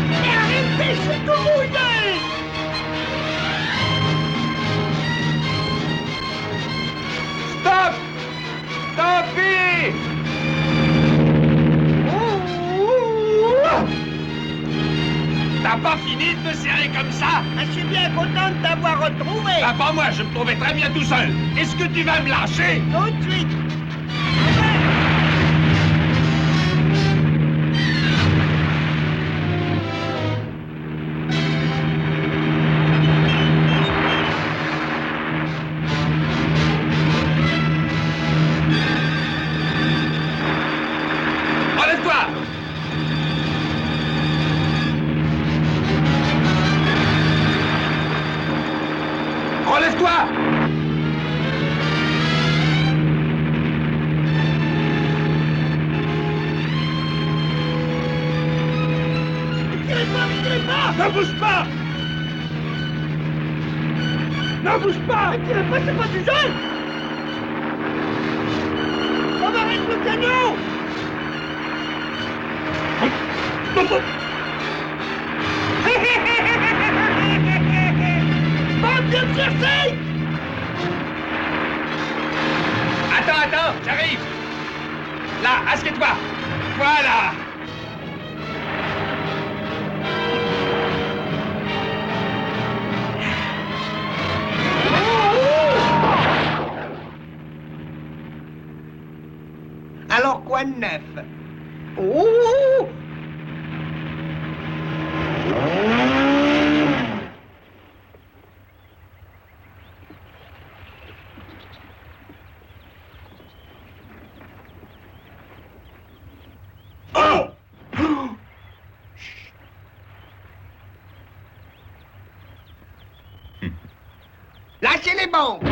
Mais arrêtez, je suis tout mouillé! Stop! Stoppez! T'as pas fini de me serrer comme ça? Je suis bien content de t'avoir retrouvé! Ah, pas moi, je me trouvais très bien tout seul. Est-ce que tu vas me lâcher? Tout de suite! Relève-toi! Ne bouge pas! Ne bouge pas! Ne tirez pas, c'est pas du jeu! On arrête le canon! Bob, viens me chercher! Attends, j'arrive! Là, assieds-toi! Voilà! Alors quoi de neuf? Oh! Lâchez les bombes!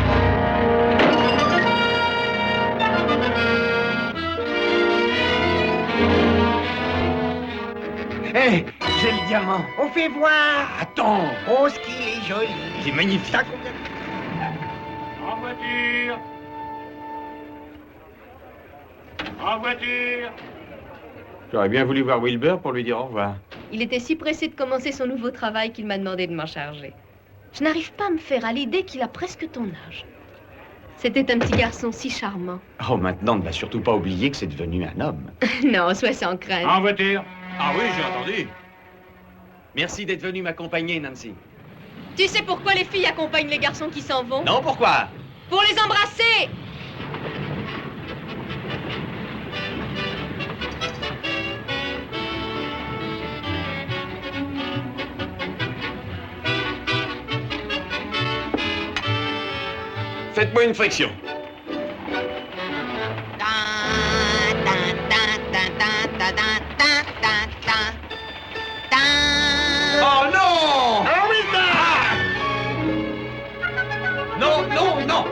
Hé, j'ai le diamant. On fait voir! Attends. Oh, ce qu'il est joli! Il est magnifique. T'as combien En voiture. En voiture. J'aurais bien voulu voir Wilbur pour lui dire au revoir. Il était si pressé de commencer son nouveau travail qu'il m'a demandé de m'en charger. Je n'arrive pas à me faire à l'idée qu'il a presque ton âge. C'était un petit garçon si charmant. Oh, maintenant, ne va surtout pas oublier que c'est devenu un homme. Non, sois sans crainte. En voiture. Ah oui, j'ai entendu. Merci d'être venu m'accompagner, Nancy. Tu sais pourquoi les filles accompagnent les garçons qui s'en vont? Non, pourquoi? Pour les embrasser! Faites-moi une friction. Oh non! Ah oui, Non, non, non!